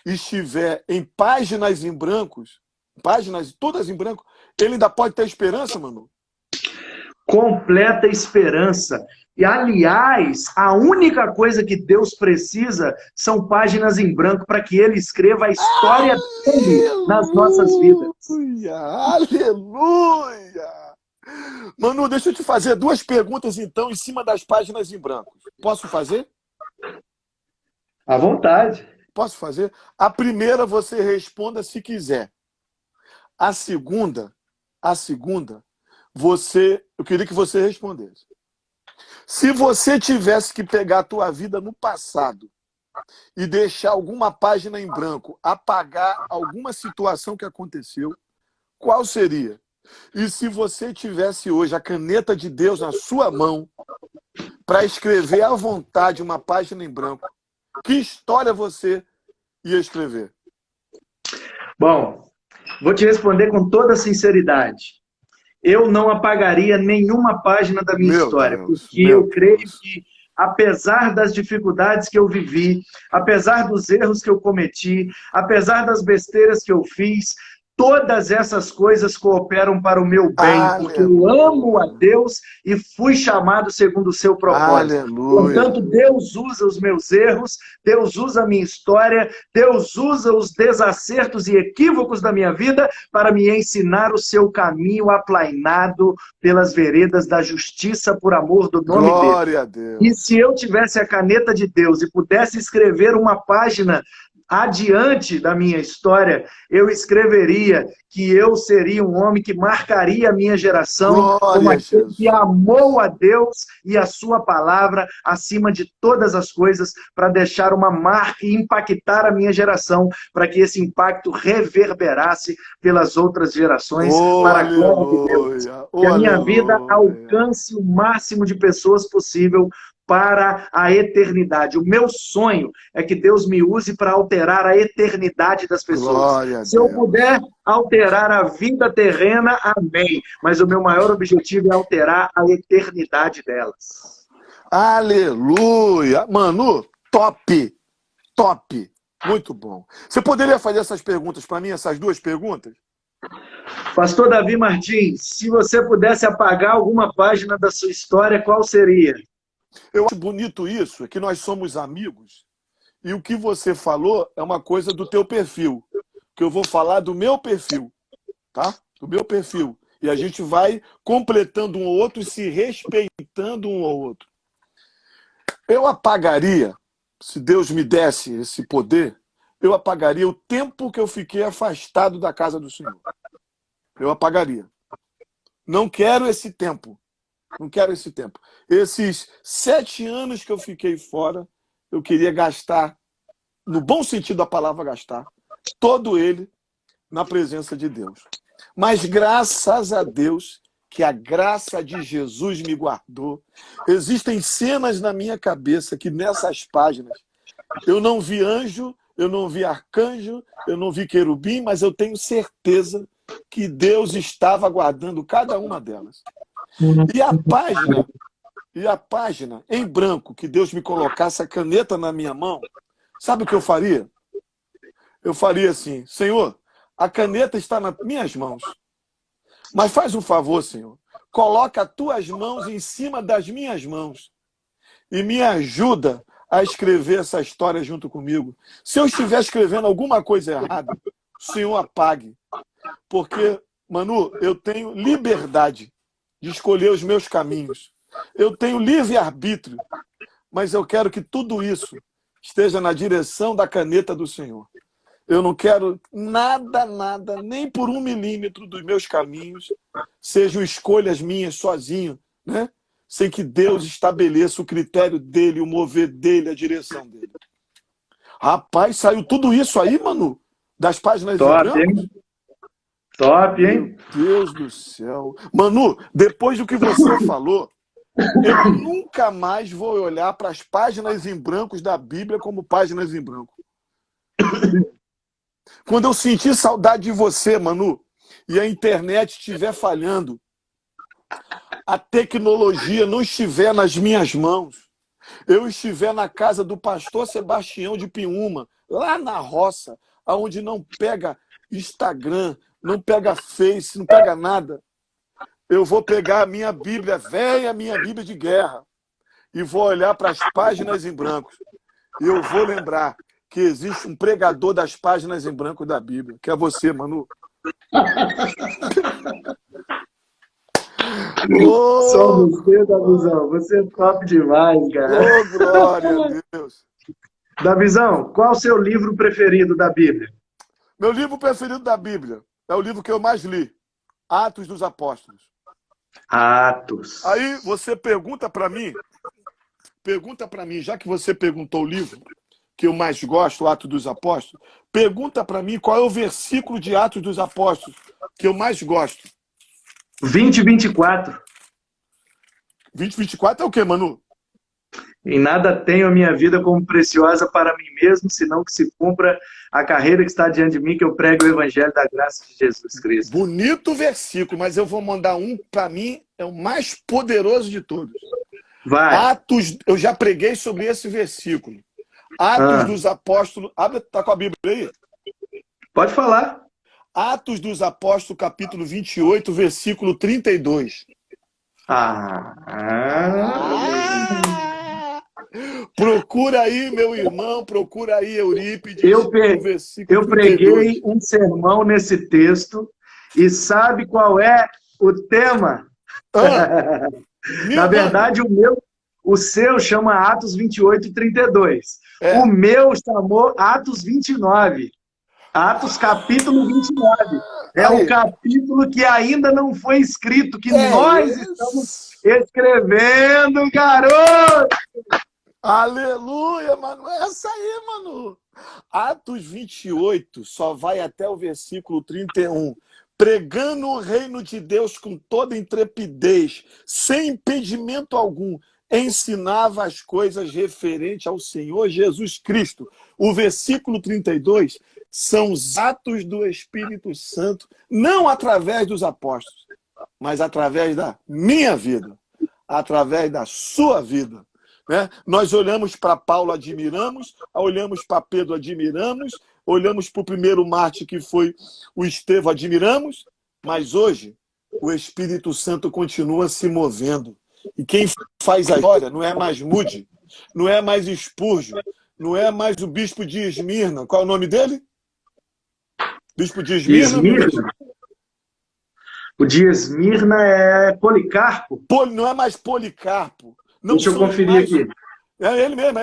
estiver em páginas em brancos, páginas todas em branco, ele ainda pode ter esperança, Manu? Completa esperança. E, aliás, a única coisa que Deus precisa são páginas em branco para que ele escreva a história dele nas nossas vidas. Aleluia! Manu, deixa eu te fazer 2 perguntas, então, em cima das páginas em branco. Posso fazer? À vontade. Posso fazer? A primeira você responda se quiser. A segunda, eu queria que você respondesse. Se você tivesse que pegar a tua vida no passado e deixar alguma página em branco, apagar alguma situação que aconteceu, qual seria? E se você tivesse hoje a caneta de Deus na sua mão para escrever à vontade uma página em branco, que história você ia escrever? Bom, vou te responder com toda sinceridade. Eu não apagaria nenhuma página da minha história, porque eu creio que, apesar das dificuldades que eu vivi, apesar dos erros que eu cometi, apesar das besteiras que eu fiz, todas essas coisas cooperam para o meu bem, porque eu amo a Deus e fui chamado segundo o seu propósito. Portanto, Deus usa os meus erros, Deus usa a minha história, Deus usa os desacertos e equívocos da minha vida para me ensinar o seu caminho aplainado pelas veredas da justiça por amor do nome dele. Glória a Deus. E se eu tivesse a caneta de Deus e pudesse escrever uma página adiante da minha história, eu escreveria que eu seria um homem que marcaria a minha geração como aquele que amou a Deus e a sua palavra acima de todas as coisas, para deixar uma marca e impactar a minha geração, para que esse impacto reverberasse pelas outras gerações, para a glória de Deus. Que a minha vida alcance o máximo de pessoas possível para a eternidade. O meu sonho é que Deus me use para alterar a eternidade das pessoas. Se eu puder alterar a vida terrena, amém. Mas o meu maior objetivo é alterar a eternidade delas. Aleluia! Manu, top! Top! Muito bom. Você poderia fazer essas perguntas para mim, essas duas perguntas? Pastor Davi Martins, se você pudesse apagar alguma página da sua história, qual seria? Eu acho bonito isso, é que nós somos amigos, e o que você falou é uma coisa do teu perfil, que eu vou falar do meu perfil, tá? Do meu perfil. E a gente vai completando um ao outro e se respeitando um ao outro. Eu apagaria, se Deus me desse esse poder, eu apagaria o tempo que eu fiquei afastado da casa do Senhor. Eu apagaria. Não quero esse tempo. Não quero esse tempo. Esses 7 anos que eu fiquei fora, eu queria gastar, no bom sentido da palavra gastar, todo ele na presença de Deus. Mas graças a Deus que a graça de Jesus me guardou. Existem cenas na minha cabeça que nessas páginas eu não vi anjo, eu não vi arcanjo, eu não vi querubim, mas eu tenho certeza que Deus estava guardando cada uma delas. E a página em branco, que Deus me colocasse a caneta na minha mão, sabe o que eu faria? Eu faria assim: Senhor, a caneta está nas minhas mãos, mas faz um favor, Senhor, coloca as tuas mãos em cima das minhas mãos e me ajuda a escrever essa história junto comigo. Se eu estiver escrevendo alguma coisa errada, o Senhor apague. Porque, Manu, eu tenho liberdade de escolher os meus caminhos. Eu tenho livre-arbítrio, mas eu quero que tudo isso esteja na direção da caneta do Senhor. Eu não quero nada, nem por 1 milímetro dos meus caminhos sejam escolhas minhas sozinho, né? Sem que Deus estabeleça o critério dele, o mover dele, a direção dele. Rapaz, saiu tudo isso aí, Manu? Das páginas Top, em branco? hein? Top, hein? Meu Deus do céu. Manu, depois do que você falou, eu nunca mais vou olhar para as páginas em brancos da Bíblia como páginas em branco. Quando eu sentir saudade de você, Manu, e a internet estiver falhando, a tecnologia não estiver nas minhas mãos, eu estiver na casa do pastor Sebastião de Piúma, lá na roça, onde não pega Instagram, não pega Face, não pega nada, eu vou pegar a minha Bíblia velha, a minha Bíblia de guerra, e vou olhar para as páginas em branco. E eu vou lembrar que existe um pregador das páginas em branco da Bíblia, que é você, Manu. Só você, Davizão. Você é top demais, cara. Oh, glória a Deus. Davizão, qual o seu livro preferido da Bíblia? Meu livro preferido da Bíblia é o livro que eu mais li, Atos dos Apóstolos. Atos. Aí você pergunta para mim, já que você perguntou o livro que eu mais gosto, Atos dos Apóstolos, pergunta para mim qual é o versículo de Atos dos Apóstolos que eu mais gosto. 20:24. 20:24 é o quê, Manu? Em nada tenho a minha vida como preciosa para mim mesmo, senão que se cumpra a carreira que está diante de mim, que eu prego o evangelho da graça de Jesus Cristo. Bonito versículo, mas eu vou mandar um, para mim, é o mais poderoso de todos. Vai. Atos, eu já preguei sobre esse versículo. Atos dos Apóstolos. Tá com a Bíblia aí? Pode falar. Atos dos Apóstolos, capítulo 28, versículo 32. Procura aí, meu irmão, procura aí, Eurípides. Eu preguei um sermão nesse texto e sabe qual é o tema? Na verdade, O seu chama Atos 28 e 32. É. O meu chamou Atos 29. Atos capítulo 29. É o Aí. capítulo que ainda não foi escrito, que É nós estamos isso. escrevendo, garoto! Aleluia, mano. Essa aí, mano. Atos 28 só vai até o versículo 31. Pregando o reino de Deus com toda intrepidez, sem impedimento algum, ensinava as coisas referentes ao Senhor Jesus Cristo. O versículo 32 são os atos do Espírito Santo, não através dos apóstolos, mas através da minha vida, através da sua vida. Né? Nós olhamos para Paulo, admiramos, olhamos para Pedro, admiramos, olhamos para o primeiro mártir, que foi o Estevão, admiramos, mas hoje o Espírito Santo continua se movendo. E quem faz a história não é mais Moody, não é mais Spurgeon, não é mais o bispo de Esmirna. Qual é o nome dele? Bispo de Esmirna? Esmirna? O de Esmirna é Policarpo? Não é mais Policarpo. Não. Deixa eu conferir aqui. É ele mesmo,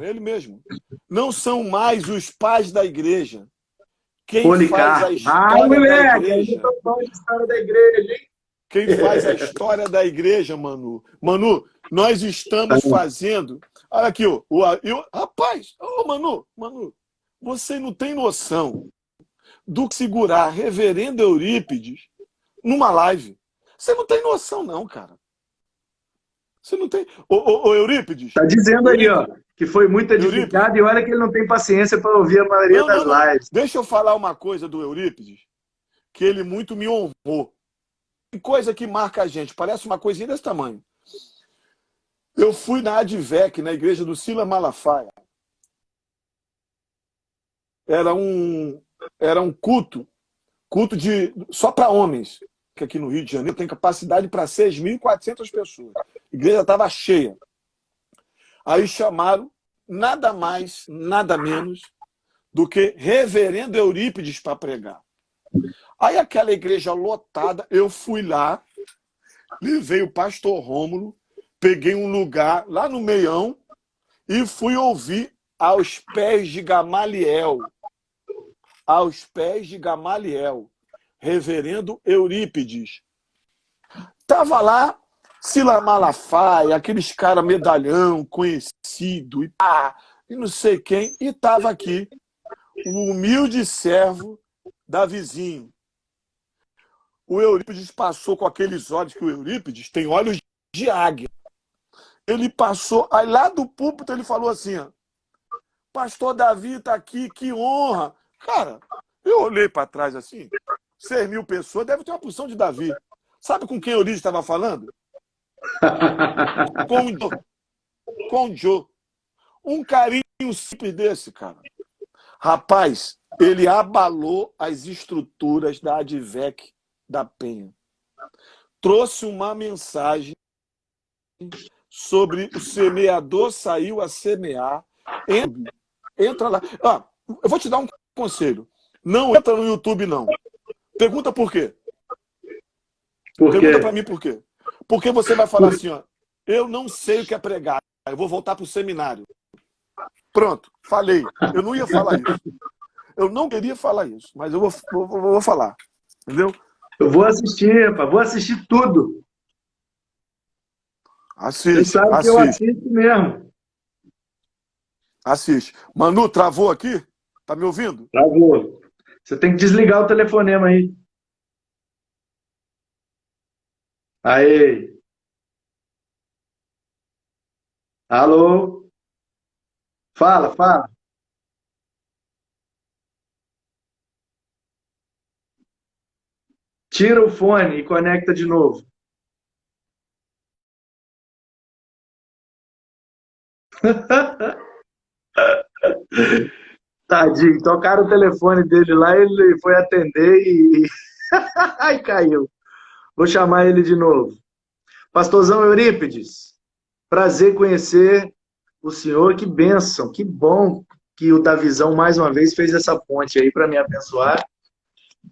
é ele mesmo. Não são mais os pais da igreja. Quem Policarpo. faz a história da igreja. História da igreja, hein? Quem faz a história da igreja, Manu. Manu, nós estamos fazendo. Olha aqui, rapaz, Manu, você não tem noção do que segurar reverendo Eurípides numa live. Você não tem noção, não, cara. Você não tem. Ô Eurípides. Está dizendo aí, ó, que foi muito edificado, e olha que ele não tem paciência para ouvir a maioria das lives. Deixa eu falar uma coisa do Eurípides, que ele muito me honrou. Que coisa que marca a gente, parece uma coisinha desse tamanho. Eu fui na Advec, na igreja do Silas Malafaia. Era um culto só para homens, que aqui no Rio de Janeiro tem capacidade para 6.400 pessoas. A igreja estava cheia. Aí chamaram nada mais, nada menos do que reverendo Eurípides para pregar. Aí aquela igreja lotada, eu fui lá, levei o pastor Rômulo, peguei um lugar lá no meião e fui ouvir aos pés de Gamaliel. Aos pés de Gamaliel, reverendo Eurípides. Tava lá Silas Malafaia, aqueles caras medalhão, conhecido, e não sei quem, e tava aqui o humilde servo da vizinho. O Eurípides passou com aqueles olhos, que o Eurípides tem olhos de águia. Ele passou, aí lá do púlpito ele falou assim, ó, pastor Davi está aqui, que honra. Cara, eu olhei para trás assim, 6.000 pessoas, deve ter uma porção de Davi. Sabe com quem Eurípides estava falando? Com o Joe. Um carinho simples desse, cara. Rapaz, ele abalou as estruturas da Advec da Penha. Trouxe uma mensagem sobre o semeador saiu a semear. Entra lá. Eu vou te dar um conselho. Não entra no YouTube, não. Pergunta por quê. Pergunta para mim por quê. Porque você vai falar assim, ó, eu não sei o que é pregar, eu vou voltar para o seminário. Pronto, falei. Eu não ia falar isso. Eu não queria falar isso, mas eu vou falar. Entendeu? Eu vou assistir, rapaz. Vou assistir tudo. Assiste, Você sabe que eu assisto mesmo. Assiste. Manu, travou aqui? Tá me ouvindo? Travou. Você tem que desligar o telefonema aí. Aí. Alô? Fala, fala. Tira o fone e conecta de novo. Tadinho, tocaram o telefone dele lá, ele foi atender e ai, caiu. Vou chamar ele de novo. Pastorzão Eurípides, prazer conhecer o senhor, que bênção, que bom que o Davizão mais uma vez fez essa ponte aí para me abençoar.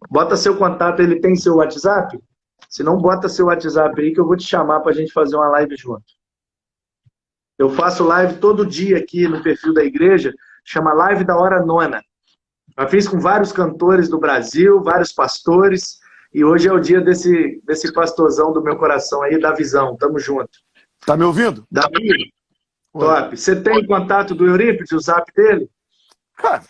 Bota seu contato, ele tem seu WhatsApp? Se não, bota seu WhatsApp aí que eu vou te chamar para a gente fazer uma live junto. Eu faço live todo dia aqui no perfil da igreja, chama Live da Hora Nona. Eu fiz com vários cantores do Brasil, vários pastores, e hoje é o dia desse pastorzão do meu coração aí, da Visão. Tamo junto. Tá me ouvindo? Davi, top. Você tem contato do Eurípides, o zap dele? Cara,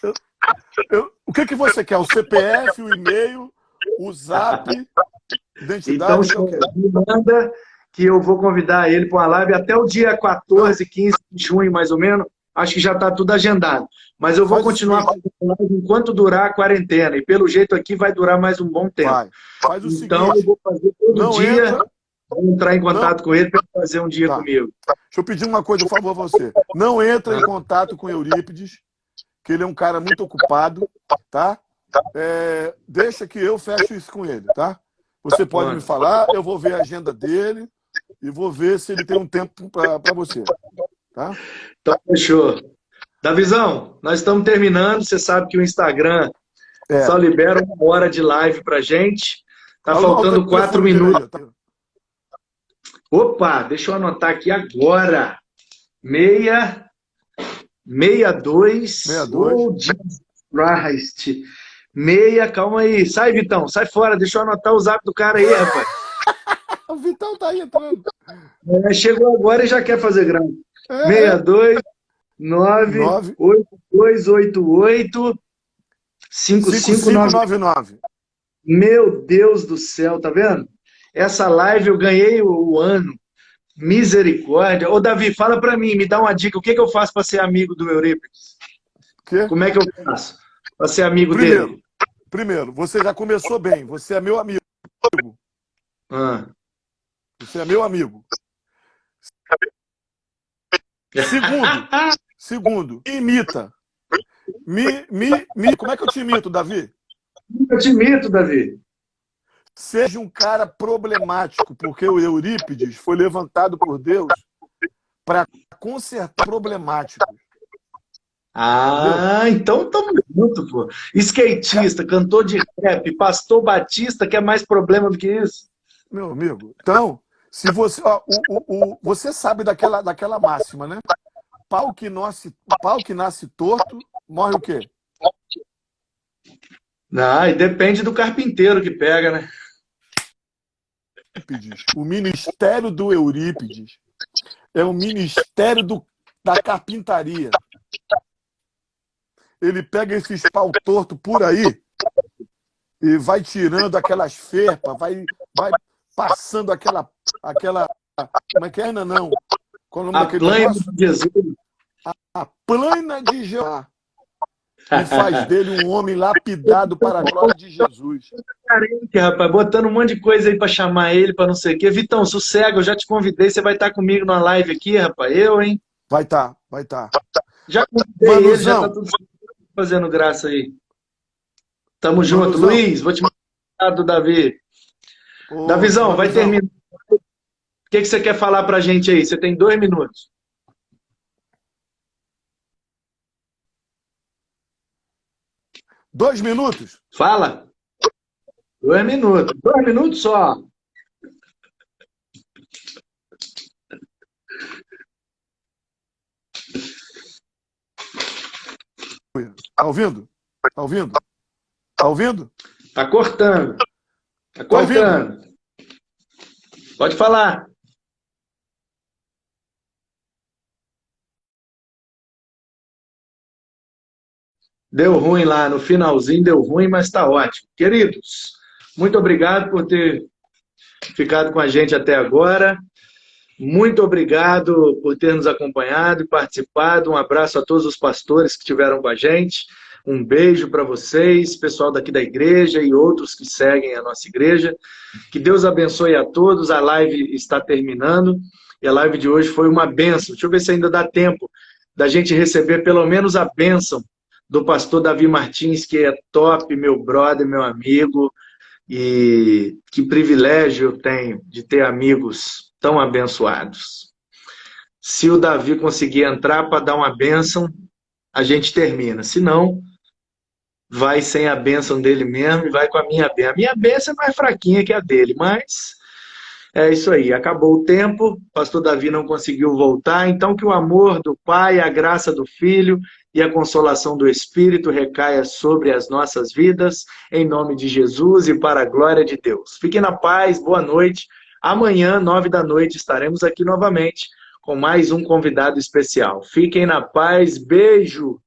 o que você quer? O CPF, o e-mail, o zap, identidade? Então, me manda que eu vou convidar ele para uma live até o dia 14, 15 de junho, mais ou menos. Acho que já está tudo agendado. Mas eu vou continuar fazendo live enquanto durar a quarentena. E pelo jeito aqui vai durar mais um bom tempo. Vai. Faz o então seguinte, eu vou fazer todo dia. Vou entrar em contato com ele para fazer um dia comigo. Deixa eu pedir uma coisa, por favor, a você. Não entra em contato com Eurípides, que ele é um cara muito ocupado, tá? Deixa que eu fecho isso com ele, tá? Você pode me falar, eu vou ver a agenda dele e vou ver se ele tem um tempo para você, tá? Então, fechou. Davizão, nós estamos terminando. Você sabe que o Instagram só libera 1 hora de live pra gente. Tá faltando 4 minutos. Opa, deixa eu anotar aqui agora. 62. Oh, Jesus Christ. 6, calma aí. Sai, Vitão, sai fora. Deixa eu anotar o zap do cara aí, rapaz. O Vitão tá aí entrando. Chegou agora e já quer fazer grande. 62 98288 5599. Meu Deus do céu, tá vendo? Essa live eu ganhei o ano. Misericórdia. Ô, Davi, fala pra mim, me dá uma dica. O que eu faço para ser amigo do Eurípides? Como é que eu faço para ser amigo dele? Primeiro, você já começou bem. Você é meu amigo. Você é meu amigo. Segundo, imita. Como é que eu te imito, Davi? Eu te imito, Davi. Seja um cara problemático, porque o Eurípides foi levantado por Deus para consertar problemáticos. Então estamos juntos, pô. Skatista, cantor de rap, pastor batista, quer mais problema do que isso? Meu amigo, então, se você, você sabe daquela máxima, né? Pau que nasce torto, morre o quê? E depende do carpinteiro que pega, né? O ministério do Eurípides é o ministério da carpintaria. Ele pega esses pau torto por aí e vai tirando aquelas ferpas, vai passando aquela como é que é, não? Qual o nome daquele negócio? De Jesus. A plana de Jeová. E faz dele um homem lapidado para a glória de Jesus. Carente, rapaz, botando um monte de coisa aí para chamar ele, para não sei o quê. Vitão, sossega, eu já te convidei, você vai estar comigo na live aqui, rapaz. Eu, hein? Vai estar. Já convidei ele, já tá tudo fazendo graça aí. Tamo junto. Luiz, vou te mandar do Davi. Davizão, vai terminar. O que você quer falar pra gente aí? Você tem 2 minutos. 2 minutos? Fala. 2 minutos. 2 minutos só. Tá ouvindo? Tá ouvindo? Tá ouvindo? Tá cortando. Tá cortando. Pode falar. Deu ruim lá, no finalzinho deu ruim, mas está ótimo. Queridos, muito obrigado por ter ficado com a gente até agora. Muito obrigado por ter nos acompanhado e participado. Um abraço a todos os pastores que estiveram com a gente. Um beijo para vocês, pessoal daqui da igreja e outros que seguem a nossa igreja. Que Deus abençoe a todos. A live está terminando e a live de hoje foi uma bênção. Deixa eu ver se ainda dá tempo da gente receber pelo menos a bênção do pastor Davi Martins, que é top, meu brother, meu amigo, e que privilégio eu tenho de ter amigos tão abençoados. Se o Davi conseguir entrar para dar uma bênção, a gente termina. Se não, vai sem a bênção dele mesmo e vai com a minha bênção. A minha bênção é mais fraquinha que a dele, mas É isso aí, acabou o tempo, pastor Davi não conseguiu voltar, então que o amor do Pai, a graça do Filho e a consolação do Espírito recaia sobre as nossas vidas, em nome de Jesus e para a glória de Deus. Fiquem na paz, boa noite. Amanhã, 9 da noite, estaremos aqui novamente com mais um convidado especial. Fiquem na paz, beijo!